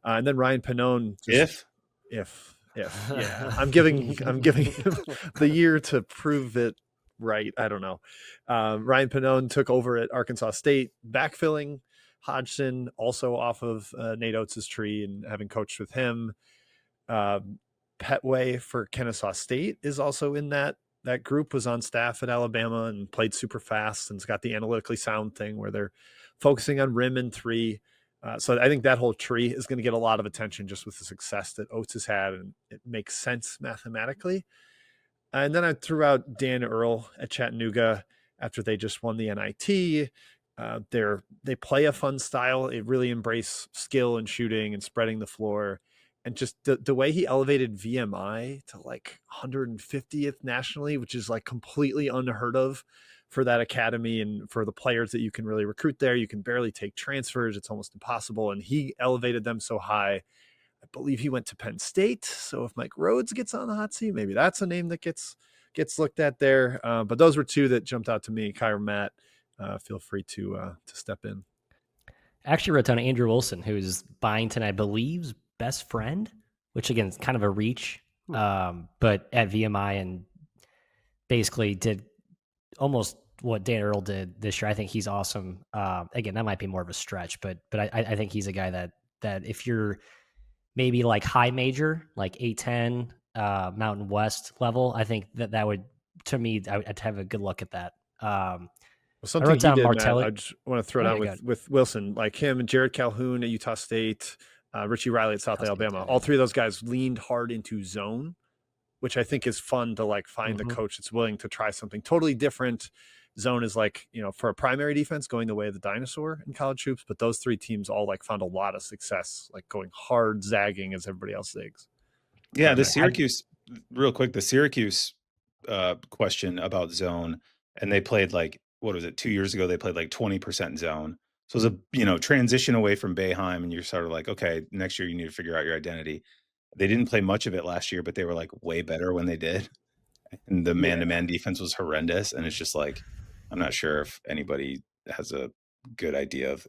And then Ryan Pannone. If, yeah, I'm giving him the year to prove it right. I don't know. Ryan Pannone took over at Arkansas State, backfilling Hodgson, also off of Nate Oates' tree, and having coached with him. Petway for Kennesaw State is also in that group, was on staff at Alabama and played super fast, and's got the analytically sound thing where they're focusing on rim and 3. So I think that whole tree is going to get a lot of attention just with the success that Oates has had, and it makes sense mathematically. And then I threw out Dan Earl at Chattanooga after they just won the NIT. They play a fun style. They really embrace skill and shooting and spreading the floor. And just the way he elevated VMI to like 150th nationally, which is like completely unheard of for that academy and for the players that you can really recruit there. You can barely take transfers. It's almost impossible. And he elevated them so high. I believe he went to Penn State. So if Mike Rhodes gets on the hot seat, maybe that's a name that gets looked at there. But those were 2 that jumped out to me. Kyra, Matt, feel free to step in. I actually wrote down Andrew Wilson, who's Byington, I believe's best friend, which again is kind of a reach, but at VMI, and basically did almost what Dan Earl did this year. I think he's awesome. Again, that might be more of a stretch, but I think he's a guy that that if you're maybe like high major, like A10, Mountain West level, I think that would, to me, I'd have a good look at that. Well, something he down did, Martelli. Matt, I just want to throw Oh, down yeah, with Wilson, like him and Jared Calhoun at Utah State, Richie Riley at South State, Alabama. yeah. All three of those guys leaned hard into zone, which I think is fun to like find the coach that's willing to try something totally different. Zone is like, for a primary defense going the way of the dinosaur in college hoops, but those three teams all like found a lot of success, like going hard, zagging as everybody else zigs. Yeah, the Syracuse, real quick, the Syracuse question about zone, and they played like, what was it, 2 years ago? They played like 20% zone. So it was a transition away from Boeheim, and you're sort of like, okay, next year you need to figure out your identity. They didn't play much of it last year, but they were like way better when they did. And the man-to-man defense was horrendous. And it's just like, I'm not sure if anybody has a good idea of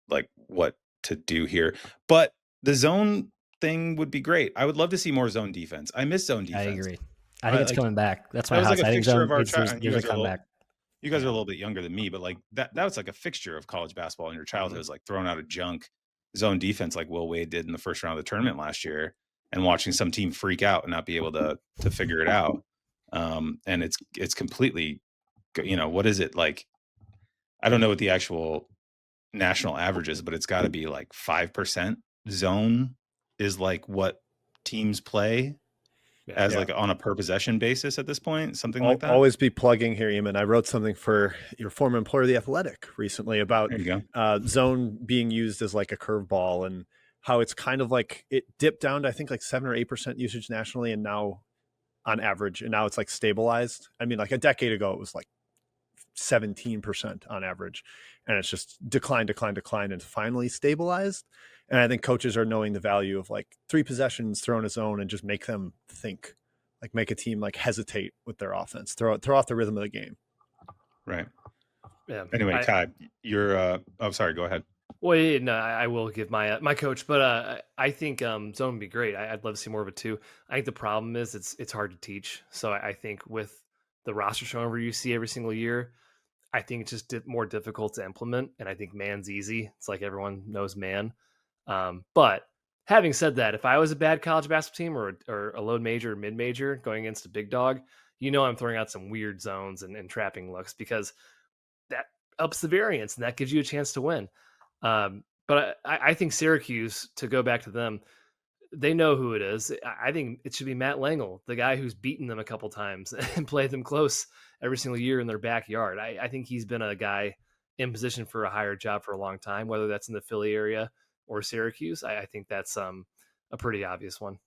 like what to do here. But the zone thing would be great. I would love to see more zone defense. I miss zone defense. I agree. I think it's coming back. That's my that was house. like a I think fixture zone of our there's a comeback. You guys are a little bit younger than me, but like that was like a fixture of college basketball in your childhood. It was like throwing out a junk zone defense like Will Wade did in the first round of the tournament last year, and watching some team freak out and not be able to figure it out. And it's completely, what is it like? I don't know what the actual national average is, but it's got to be like 5% zone is like what teams play as like on a per possession basis at this point, something like that. Always be plugging here, Eamon. I wrote something for your former employer, The Athletic, recently about zone being used as like a curveball and how it's kind of like it dipped down to, I think, like 7 or 8% usage nationally, and now on average, and now it's like stabilized. I mean, like a decade ago, it was like 17% on average, and it's just declined, and finally stabilized. And I think coaches are knowing the value of like 3 possessions, throw in a zone, and just make them think, like make a team like hesitate with their offense, throw off the rhythm of the game. Right. Yeah. Anyway, Kai, you're. Oh, sorry. Go ahead. Well, yeah, no, I will give my coach, but I think zone would be great. I'd love to see more of it too. I think the problem is it's hard to teach. So I think with the roster turnover you see every single year, I think it's just more difficult to implement. And I think man's easy. It's like everyone knows man. But having said that, if I was a bad college basketball team or a low major or mid major going against a big dog, I'm throwing out some weird zones and trapping looks, because that ups the variance and that gives you a chance to win. But I think Syracuse, to go back to them, they know who it is. I think it should be Matt Langel, the guy who's beaten them a couple times and played them close every single year in their backyard. I think he's been a guy in position for a higher job for a long time, whether that's in the Philly area or Syracuse. I think that's a pretty obvious one.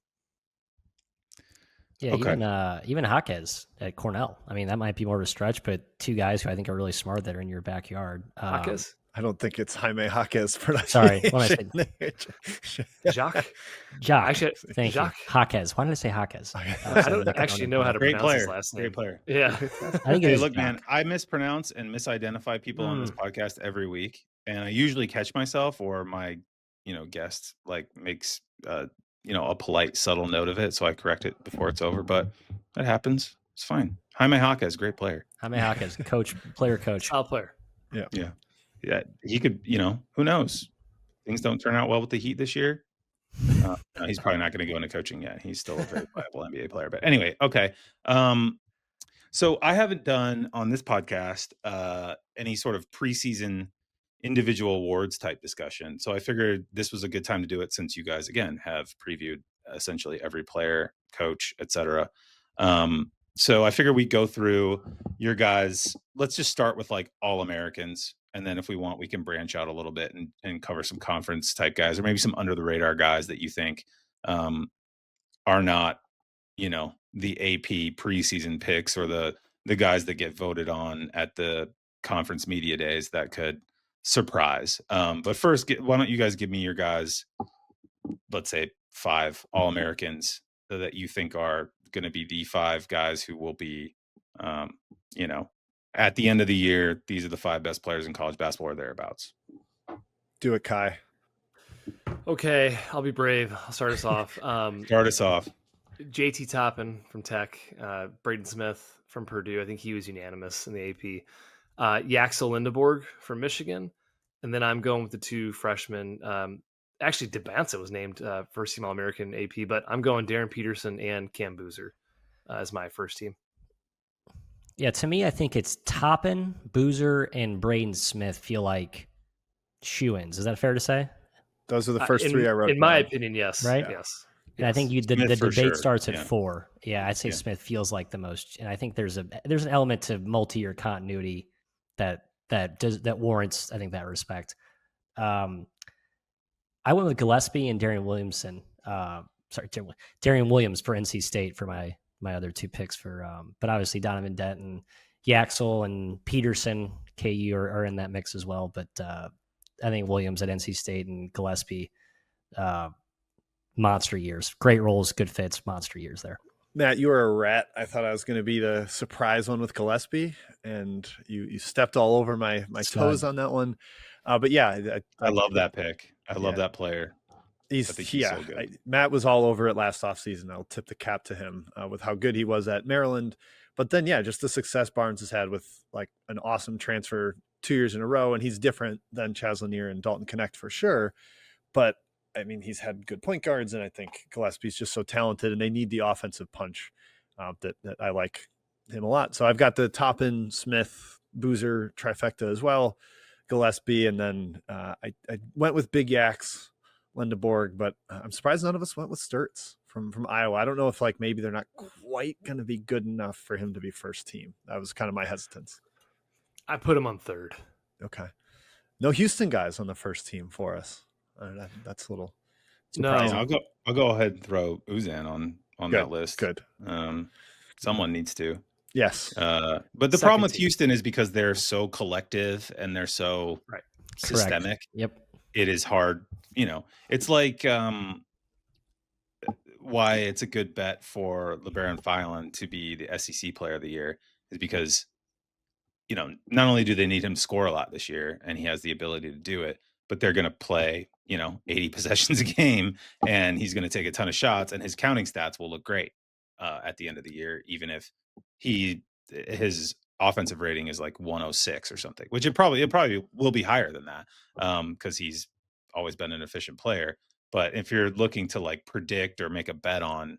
Yeah, even Jaquez at Cornell. I mean, that might be more of a stretch, but 2 guys who I think are really smart that are in your backyard. Jaquez? I don't think it's Jaime Jaquez. Sorry, what did I say? Jacques. Actually, thank you. Jaquez. Why did I say Jaquez? I don't actually know how to pronounce his last name. Great player. Yeah. I think look, man, I mispronounce and misidentify people on this podcast every week, and I usually catch myself, or my, guest like makes a polite, subtle note of it, so I correct it before it's over. But that happens. It's fine. Jaime Jaquez, great player. Jaime Jaquez, coach. Solid player. Yeah, he could, who knows? Things don't turn out well with the Heat this year. No, he's probably not going to go into coaching yet. He's still a very viable NBA player. But anyway, okay. So I haven't done on this podcast any sort of preseason individual awards type discussion. So I figured this was a good time to do it, since you guys, again, have previewed essentially every player, coach, etc. So I figured we'd go through your guys. Let's just start with like All-Americans. And then if we want, we can branch out a little bit and cover some conference type guys, or maybe some under the radar guys that you think are not, the AP preseason picks, or the guys that get voted on at the conference media days that could surprise. But first, why don't you guys give me your guys, let's say 5 All-Americans that you think are going to be the 5 guys who will be, at the end of the year, these are the 5 best players in college basketball or thereabouts. Do it, Kai. Okay, I'll be brave. I'll start us off. Start us off. JT Toppin from Tech, Braden Smith from Purdue. I think he was unanimous in the AP. Yaxel Lindeborg from Michigan. And then I'm going with the 2 freshmen, actually DeBanza was named first team All-American AP, but I'm going Darren Peterson and Cam Boozer as my first team. Yeah, to me, I think it's Toppin, Boozer, and Braden Smith feel like shoo-ins. Is that fair to say? Those are the first three I wrote in my down. opinion, yes. Right? Yes. And I think the Smith for debate sure. starts at Yeah. 4. Yeah, I'd say Yeah. Smith feels like the most, and I think there's an element to multi-year continuity that warrants, I think, that respect. I went with Gillespie and Darian Williamson. Darian Williams for NC State for my other two picks for, but obviously Donovan Dent and Yaxel and Peterson, KU are in that mix as well. But I think Williams at NC State and Gillespie, monster years, great roles, good fits, monster years there. Matt, you were a rat. I thought I was going to be the surprise one with Gillespie, and you stepped all over my toes on that one. But yeah, I love that pick. I love that player. He's so good. Matt was all over it last offseason. I'll tip the cap to him with how good he was at Maryland. But then, just the success Barnes has had with like an awesome transfer 2 years in a row, and he's different than Chaz Lanier and Dalton Connect for sure. But I mean, he's had good point guards, and I think Gillespie's just so talented, and they need the offensive punch that I like him a lot. So I've got the Toppin, Smith, Boozer trifecta as well, Gillespie, and then I went with Big Yaks, Lendeborg, but I'm surprised none of us went with Sturtz from Iowa. I don't know if like maybe they're not quite going to be good enough for him to be first team. That was kind of my hesitance. I put him on third. Okay. No Houston guys on the first team for us. That's a little surprising. No, I'll go ahead and throw Uzan on that list. Good. Someone needs to. Yes. But the problem with Houston is because they're so collective and they're so systemic. Correct. Yep. It is hard. It's like why it's a good bet for LeBaron Filan to be the SEC Player of the Year is because, not only do they need him to score a lot this year, and he has the ability to do it, but they're going to play, 80 possessions a game, and he's going to take a ton of shots, and his counting stats will look great at the end of the year, even if his offensive rating is like 106 or something, which it probably will be higher than that because he's always been an efficient player. But if you're looking to like predict or make a bet on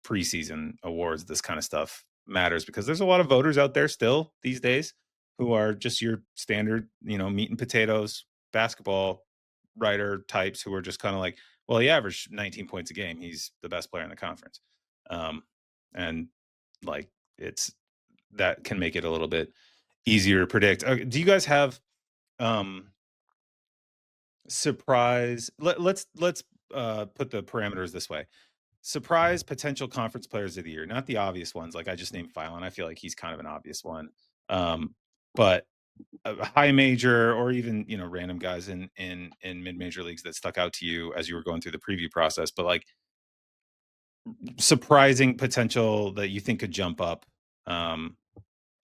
preseason awards, this kind of stuff matters because there's a lot of voters out there still these days who are just your standard, meat and potatoes basketball writer types who are just kind of like, well, he averaged 19 points a game. He's the best player in the conference. And like that can make it a little bit easier to predict. Do you guys have surprise? Let's put the parameters this way. Surprise potential conference players of the year, not the obvious ones. Like I just named Filan. I feel like he's kind of an obvious one. But a high major or even, random guys in mid-major leagues that stuck out to you as you were going through the preview process, but like surprising potential that you think could jump up. A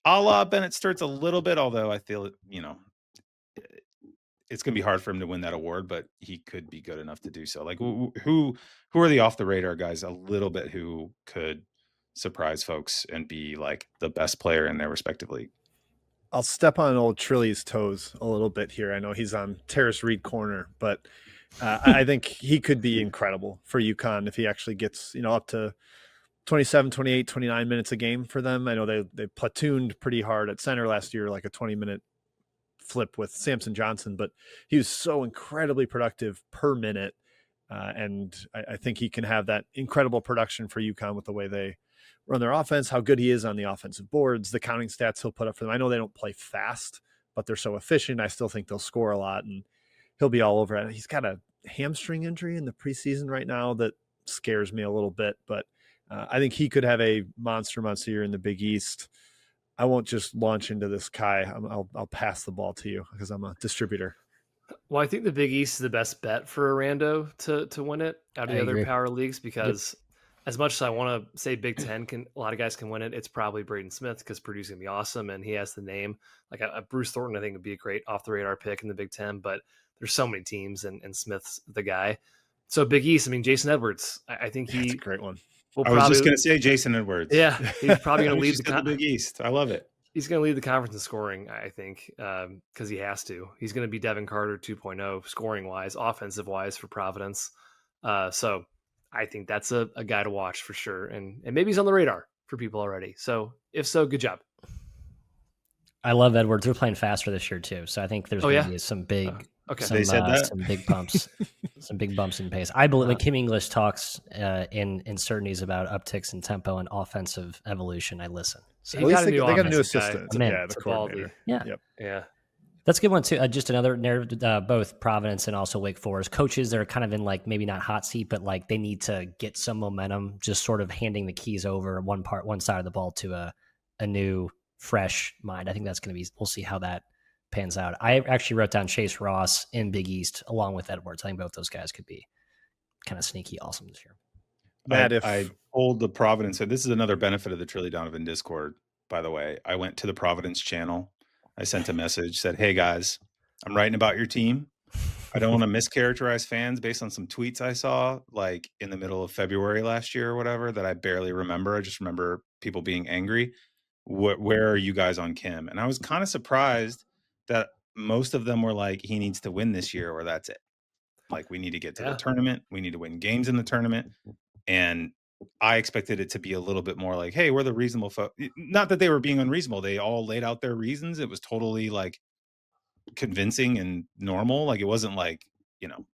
la Bennett Sturtz a little bit, although I feel, it's going to be hard for him to win that award, but he could be good enough to do so. Like who are the off the radar guys a little bit who could surprise folks and be like the best player in their respective league? I'll step on old Trilly's toes a little bit here. I know he's on Terrace Reed corner, but I think he could be incredible for UConn if he actually gets, up to 27, 28, 29 minutes a game for them. I know they platooned pretty hard at center last year, like a 20-minute flip with Samson Johnson, but he was so incredibly productive per minute. And I think he can have that incredible production for UConn with the way they run their offense, how good he is on the offensive boards, the counting stats he'll put up for them. I know they don't play fast, but they're so efficient. I still think they'll score a lot, and he'll be all over it. He's got a hamstring injury in the preseason right now that scares me a little bit, but I think he could have a monster year in the Big East. I won't just launch into this, Kai. I'll pass the ball to you because I'm a distributor. Well, I think the Big East is the best bet for Arando to win it out of the other power leagues because as much as I want to say Big Ten a lot of guys can win it, it's probably Braden Smith because Purdue's going to be awesome and he has the name. Like Bruce Thornton, I think would be a great off the radar pick in the Big Ten, but there's so many teams and Smith's the guy. So Big East, I mean, Jason Edwards, I think That's a great one. I was just going to say Jason Edwards. Yeah, he's probably going to lead the Big East. I love it. He's going to lead the conference in scoring, I think, because he has to. He's going to be Devin Carter 2.0 scoring wise, offensive wise for Providence. So I think that's a guy to watch for sure, and maybe he's on the radar for people already. So if so, good job. I love Edwards. They're playing faster this year too, so I think there's going to be some big, They said that? some big bumps, some big bumps in pace. I believe when Kim English talks in certainties about upticks in tempo and offensive evolution, I listen. So at least they got a new assistant. Yeah, the coordinator. Yeah. That's a good one too. Just another narrative, both Providence and also Wake Forest coaches. They're kind of in like maybe not hot seat, but like they need to get some momentum. Just sort of handing the keys over one side of the ball to a new, fresh mind. I think that's going to be. We'll see how that pans out. I actually wrote down Chase Ross in Big East along with Edwards. I think both those guys could be kind of sneaky awesome this year. I told the Providence, and this is another benefit of the Trilly Donovan Discord, by the way. I went to the Providence channel. I sent a message, said, "Hey guys, I'm writing about your team. I don't want to mischaracterize fans based on some tweets I saw like in the middle of February last year or whatever that I barely remember. I just remember people being angry. Where are you guys on Kim?" And I was kind of surprised that most of them were like, he needs to win this year or that's it. Like, we need to get to the tournament. We need to win games in the tournament. And I expected it to be a little bit more like, hey, we're the reasonable folks. Not that they were being unreasonable. They all laid out their reasons. It was totally like convincing and normal. Like, it wasn't like,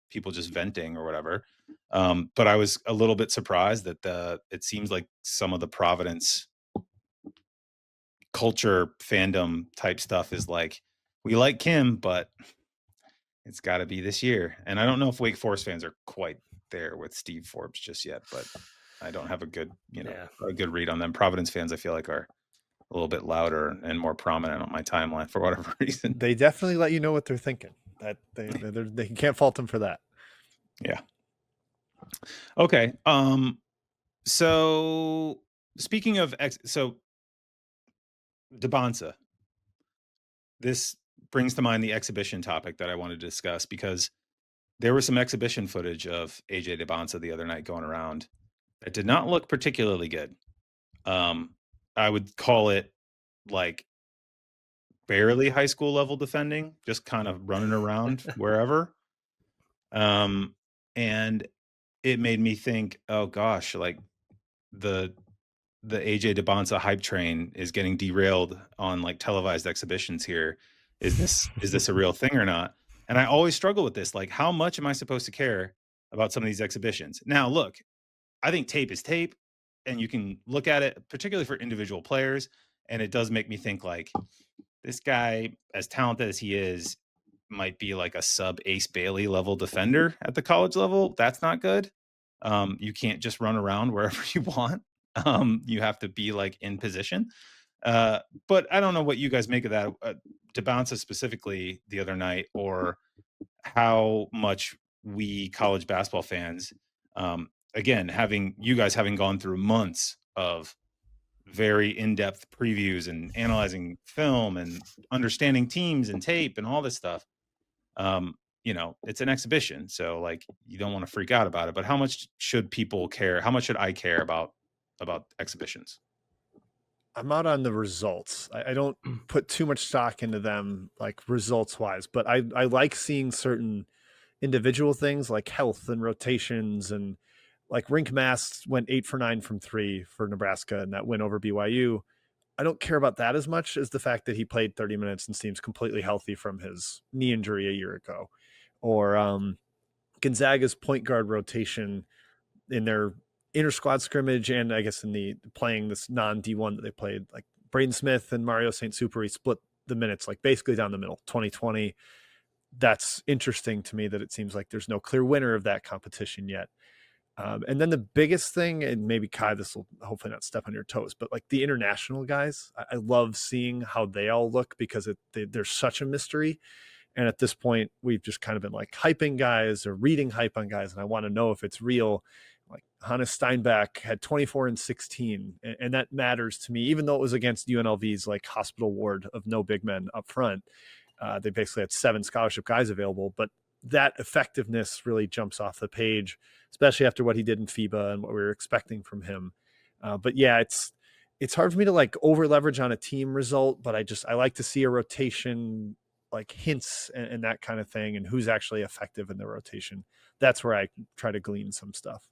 people just venting or whatever. But I was a little bit surprised that it seems like some of the Providence culture fandom type stuff is like, we like Kim, but it's got to be this year. And I don't know if Wake Forest fans are quite there with Steve Forbes just yet, but I don't have a good, a good read on them. Providence fans, I feel like, are a little bit louder and more prominent on my timeline for whatever reason. They definitely let you know what they're thinking. That they can't fault them for that. Yeah. Okay. So speaking of DeBonsa, this brings to mind the exhibition topic that I wanted to discuss, because there was some exhibition footage of AJ DeBonsa the other night going around that did not look particularly good. I would call it like barely high school level defending, just kind of running around wherever. And it made me think, oh gosh, like the AJ DeBonsa hype train is getting derailed on like televised exhibitions here. Is this a real thing or not? And I always struggle with this. Like, how much am I supposed to care about some of these exhibitions? Now, look, I think tape is tape, and you can look at it, particularly for individual players. And it does make me think like, this guy, as talented as he is, might be like a sub Ace Bailey level defender at the college level. That's not good. You can't just run around wherever you want. You have to be like in position. But I don't know what you guys make of that. DeBonsa specifically the other night, or how much we college basketball fans, again, you guys having gone through months of very in-depth previews and analyzing film and understanding teams and tape and all this stuff. It's an exhibition, so like you don't want to freak out about it. But how much should people care? How much should I care about exhibitions? I'm out on the results. I don't put too much stock into them, like results wise, but I like seeing certain individual things like health and rotations, and like Rink Mast went 8 for 9 from 3 for Nebraska and that win over BYU. I don't care about that as much as the fact that he played 30 minutes and seems completely healthy from his knee injury a year ago. Or Gonzaga's point guard rotation in their inter squad scrimmage, and I guess in the playing this non D1 that they played, like Braden Smith and Mario St. Superi split the minutes like basically down the middle, 20-20. That's interesting to me that it seems like there's no clear winner of that competition yet. And then the biggest thing, and maybe Kai, this will hopefully not step on your toes, but like the international guys, I love seeing how they all look, because they're such a mystery. And at this point, we've just kind of been like hyping guys or reading hype on guys, and I want to know if it's real. Like Hannes Steinbach had 24 and 16, and that matters to me, even though it was against UNLV's like hospital ward of no big men up front. They basically had 7 scholarship guys available, but that effectiveness really jumps off the page, especially after what he did in FIBA and what we were expecting from him. But yeah, it's hard for me to like over leverage on a team result, but I like to see a rotation, like hints and that kind of thing, and who's actually effective in the rotation. That's where I try to glean some stuff.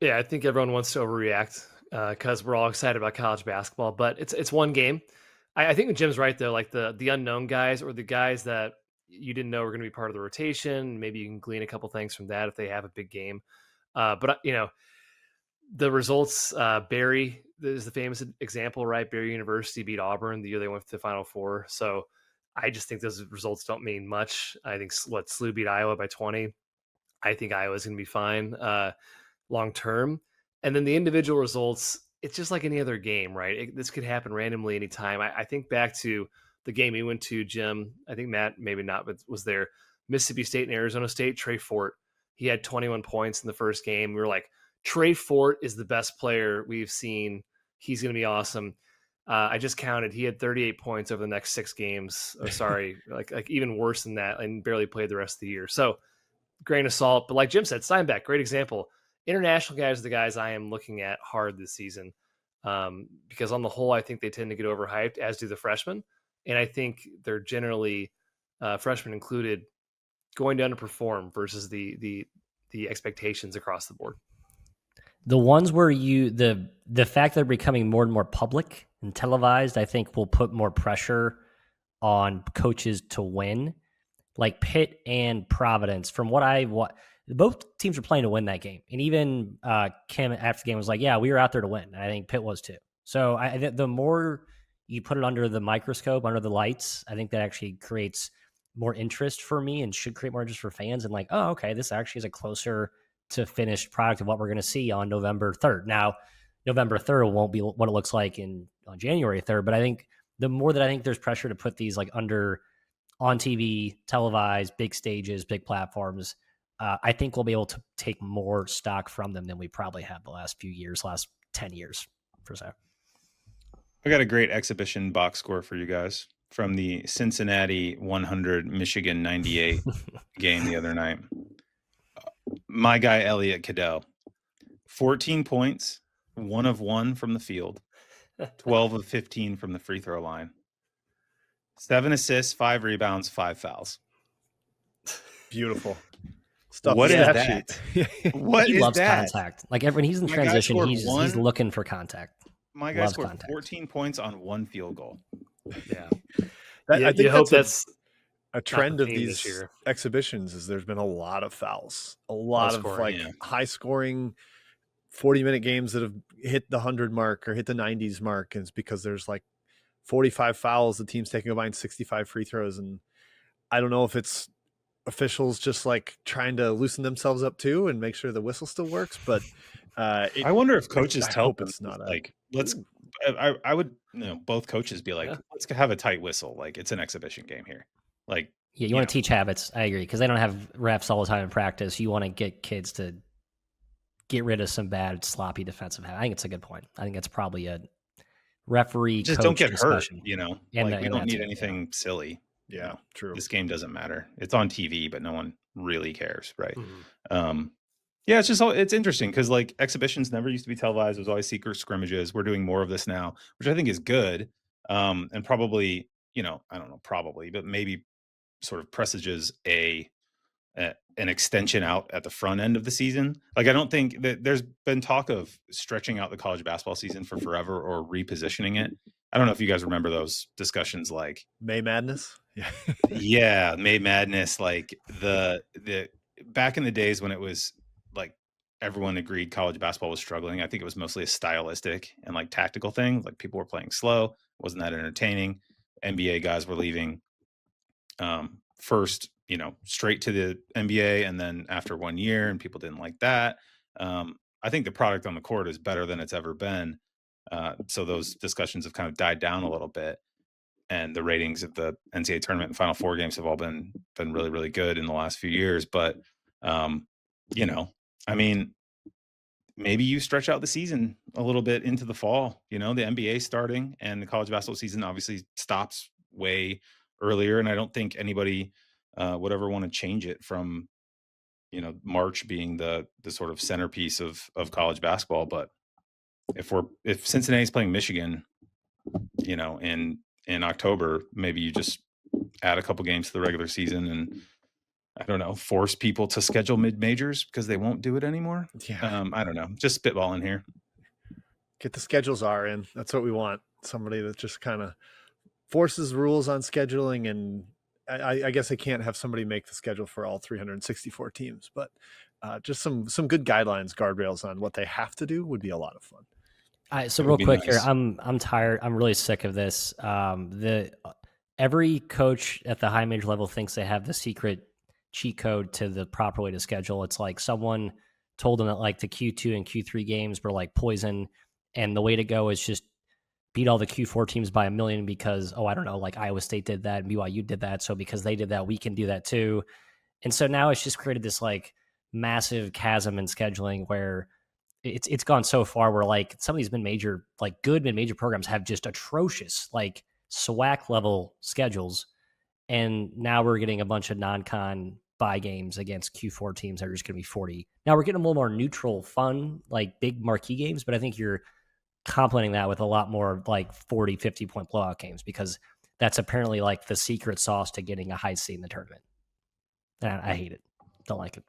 Yeah, I think everyone wants to overreact because we're all excited about college basketball, but it's one game. I think Jim's right though. Like the unknown guys or the guys that you didn't know were going to be part of the rotation. Maybe you can glean a couple things from that if they have a big game. But the results. Barry is the famous example, right? Barry University beat Auburn the year they went to the Final Four. So I just think those results don't mean much. I think SLU beat Iowa by 20. I think Iowa's going to be fine. Long term. And then the individual results, it's just like any other game, right? This could happen randomly anytime. I think back to the game we went to, Jim. I think Matt, maybe not, but was there. Mississippi State and Arizona State. Trey Fort, he had 21 points in the first game. We were like, Trey Fort is the best player we've seen. He's going to be awesome. I just counted. He had 38 points over the next 6 games. Oh, sorry, like even worse than that, and barely played the rest of the year. So grain of salt. But like Jim said, Steinbeck, great example. International guys are the guys I am looking at hard this season because on the whole, I think they tend to get overhyped, as do the freshmen. And I think they're generally, freshmen included, going to underperform versus the expectations across the board. The ones where the fact that they're becoming more and more public and televised, I think will put more pressure on coaches to win. Like Pitt and Providence, from what both teams are playing to win that game. And even Kim after the game was like, yeah, we were out there to win. And I think Pitt was too. So the more you put it under the microscope, under the lights, I think that actually creates more interest for me and should create more interest for fans. And like, oh, okay, this actually is a closer to finished product of what we're going to see on November 3rd. Now, November 3rd won't be what it looks like on January 3rd. But I think the more that I think there's pressure to put these like under on TV, televised, big stages, big platforms, I think we'll be able to take more stock from them than we probably have the last few years, last 10 years, per se. I got a great exhibition box score for you guys from the Cincinnati 100, Michigan 98 game the other night. My guy, Elliot Cadell, 14 points, 1 of 1 from the field, 12 of 15 from the free throw line, 7 assists, 5 rebounds, 5 fouls. Beautiful stuff. What is that? What he is loves that? contact. Like when he's in transition, he's looking for contact. My guy scored 14 points on 1 field goal. Yeah. I think hope that's a trend of these exhibitions is there's been a lot of fouls, a lot of high scoring 40-minute games that have hit the 100 mark or hit the 90s mark. And it's because there's like 45 fouls, the team's taking behind 65 free throws. And I don't know if it's officials just like trying to loosen themselves up too and make sure the whistle still works. But I wonder if coaches tell them, it's not like, I would, both coaches be like, let's have a tight whistle. Like it's an exhibition game here. Like, yeah, you want to teach habits. I agree. Cause they don't have refs all the time in practice. You want to get kids to get rid of some bad, sloppy defensive habits. I think it's a good point. I think it's probably a referee. Just don't get discussion. hurt, we don't need anything silly. Yeah, true. This game doesn't matter. It's on TV, but no one really cares. Right. Mm-hmm. Yeah, it's interesting because like exhibitions never used to be televised. It was always secret scrimmages. We're doing more of this now, which I think is good. And probably, I don't know, but maybe sort of presages an extension out at the front end of the season. Like, I don't think that there's been talk of stretching out the college basketball season for forever or repositioning it. I don't know if you guys remember those discussions, like May Madness. Yeah. Yeah. May Madness. Like the back in the days when it was like everyone agreed college basketball was struggling. I think it was mostly a stylistic and like tactical thing. Like people were playing slow. Wasn't that entertaining? NBA guys were leaving first, straight to the NBA. And then after 1 year, and people didn't like that. I think the product on the court is better than it's ever been. So those discussions have kind of died down a little bit. And the ratings of the NCAA tournament and Final Four games have all been really, really good in the last few years. But, I mean, maybe you stretch out the season a little bit into the fall. The NBA starting and the college basketball season obviously stops way earlier. And I don't think anybody would ever want to change it from, March being the sort of centerpiece of college basketball. But if Cincinnati's playing Michigan, in October, maybe you just add a couple games to the regular season and I don't know, force people to schedule mid-majors because they won't do it anymore. Yeah. I don't know, just spitballing here. Get the schedules are in. That's what we want. Somebody that just kind of forces rules on scheduling. And I guess I can't have somebody make the schedule for all 364 teams, but just some good guidelines, guardrails on what they have to do would be a lot of fun. So real quick here, I'm tired. I'm really sick of this. Every coach at the high major level thinks they have the secret cheat code to the proper way to schedule. It's like someone told them that like the Q2 and Q3 games were like poison, and the way to go is just beat all the Q4 teams by 1 million because, I don't know, like Iowa State did that and BYU did that. So because they did that, we can do that too. And so now it's just created this like massive chasm in scheduling where it's gone so far where like some of these mid-major, like good mid-major programs have just atrocious, like SWAC level schedules. And now we're getting a bunch of non-con bye games against Q4 teams that are just going to be 40. Now we're getting a little more neutral, fun, like big marquee games, but I think you're complementing that with a lot more like 40, 50-point blowout games because that's apparently like the secret sauce to getting a high seed in the tournament. And I hate it. Don't like it.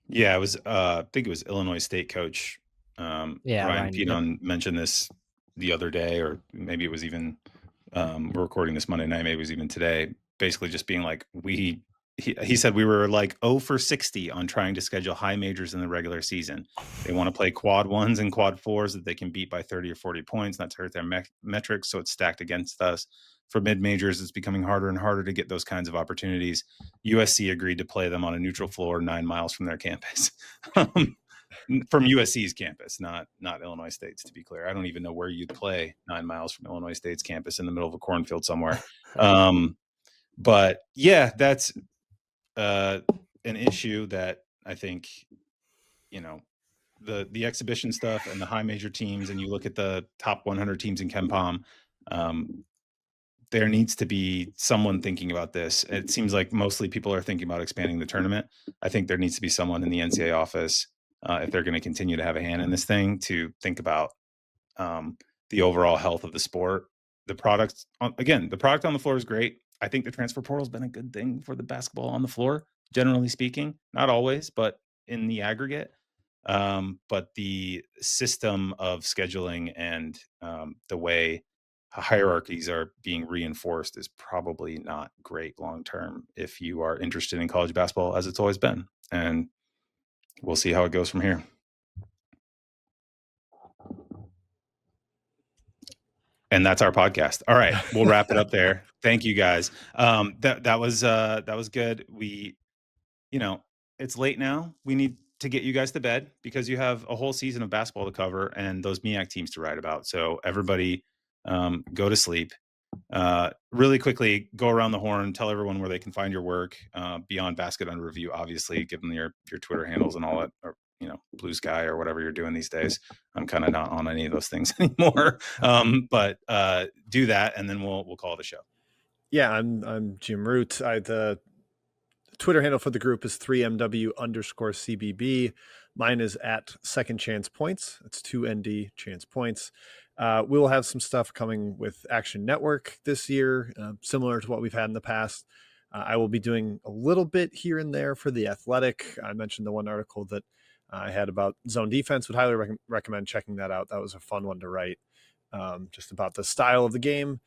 Yeah, it was I think it was Illinois State coach Ryan Pedon mentioned this the other day, or maybe it was even we're recording this Monday night, maybe it was even today, basically just being like he said we were like 0 for 60 on trying to schedule high majors in the regular season. They want to play quad ones and quad fours that they can beat by 30 or 40 points, not to hurt their metrics, so it's stacked against us. For mid majors, it's becoming harder and harder to get those kinds of opportunities. USC agreed to play them on a neutral floor 9 miles from their campus. From USC's campus, not Illinois State's, to be clear. I don't even know where you'd play 9 miles from Illinois State's campus in the middle of a cornfield somewhere. But yeah, that's an issue that I think, the exhibition stuff and the high major teams, and you look at the top 100 teams in KenPom, there needs to be someone thinking about this. It seems like mostly people are thinking about expanding the tournament. I think there needs to be someone in the NCAA office, if they're going to continue to have a hand in this thing, to think about the overall health of the sport. The product on the floor is great. I think the transfer portal has been a good thing for the basketball on the floor, generally speaking. Not always, but in the aggregate. But the system of scheduling and the way hierarchies are being reinforced is probably not great long term if you are interested in college basketball, as it's always been. And we'll see how it goes from here. And that's our podcast. All right, we'll wrap it up there. Thank you guys. That was good. We, it's late now. We need to get you guys to bed because you have a whole season of basketball to cover and those MEAC teams to write about. So everybody, go to sleep. Really quickly, go around the horn, tell everyone where they can find your work, beyond Basket Under Review, obviously, give them your Twitter handles and all that, or Blue Sky or whatever you're doing these days. I'm kind of not on any of those things anymore. But do that, and then we'll call it a show. Yeah, I'm Jim Root. The Twitter handle for the group is 3MW_CBB. Mine is at Second Chance Points. It's 2ND Chance Points. We will have some stuff coming with Action Network this year, similar to what we've had in the past. I will be doing a little bit here and there for The Athletic. I mentioned the one article that I had about zone defense. Would highly recommend checking that out. That was a fun one to write, just about the style of the game.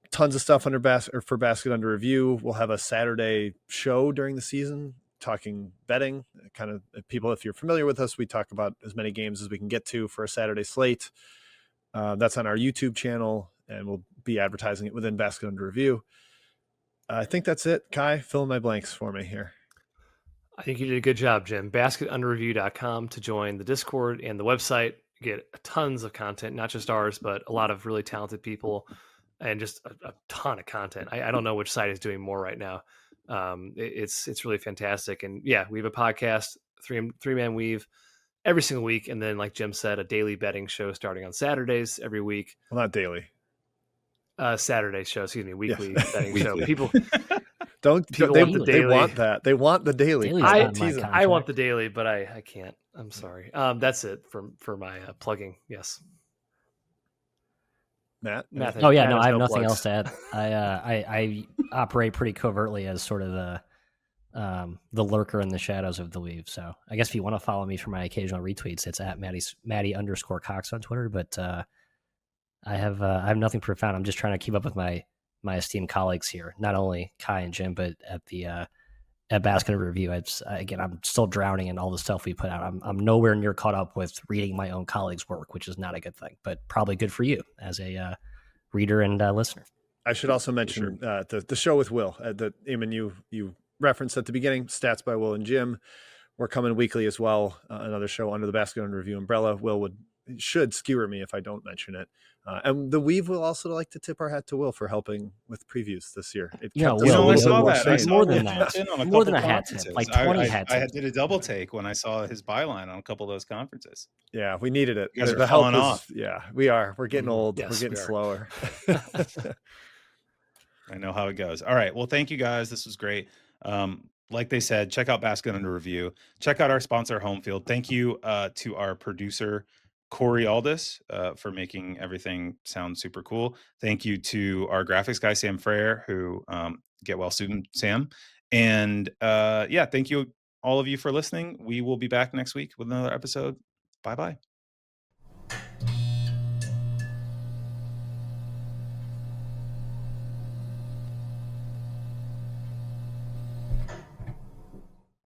Tons of stuff for Basket Under Review. We'll have a Saturday show during the season talking betting. Kind of people, if you're familiar with us, we talk about as many games as we can get to for a Saturday slate. That's on our YouTube channel, and we'll be advertising it within Basket Under Review. I think that's it. Kai, fill in my blanks for me here. I think you did a good job, Jim. BasketUnderReview.com to join the Discord and the website. You get tons of content, not just ours, but a lot of really talented people and just a ton of content. I don't know which site is doing more right now. It's really fantastic. And yeah, we have a podcast, three-man weave, every single week. And then, like Jim said, a daily betting show starting on Saturdays every week. Well, not daily. Saturday show, weekly betting show. People want the daily. They want the daily. I want the daily, but I can't. I'm sorry. That's it for my plugging. Yes. Matt? Matt. Oh yeah, Matt no, has I have nothing plugs. else to add. I operate pretty covertly as sort of the lurker in the shadows of the weave. So I guess if you want to follow me for my occasional retweets, it's at Maddie_Cox on Twitter. But I have nothing profound. I'm just trying to keep up with my esteemed colleagues here, not only Kai and Jim, but at the at Basket Review. Again, I'm still drowning in all the stuff we put out. I'm nowhere near caught up with reading my own colleagues' work, which is not a good thing, but probably good for you as a reader and listener. I should also mention the show with Will. Eamon, you referenced at the beginning, Stats by Will and Jim. We're coming weekly as well. Another show under the Basket Under Review umbrella. Will should skewer me if I don't mention it. And the Weave will also like to tip our hat to Will for helping with previews this year. It kept us a I little saw bit more that. I sane. saw more than Will that. jumped in on a More couple than a hat conferences. tip, like 20 hat I tips. did a double take when I saw his byline on a couple of those conferences. Yeah, we needed it. You guys are The help falling was, off. yeah, we are. We're getting old. Yes, We're getting we are. slower. I know how it goes. All right. Well, thank you guys. This was great. Like they said, check out Basket Under Review. Check out our sponsor, Homefield. Thank you to our producer, Corey Aldis, for making everything sound super cool. Thank you to our graphics guy, Sam Frere, who get well soon, Sam. And thank you all of you for listening. We will be back next week with another episode. Bye-bye.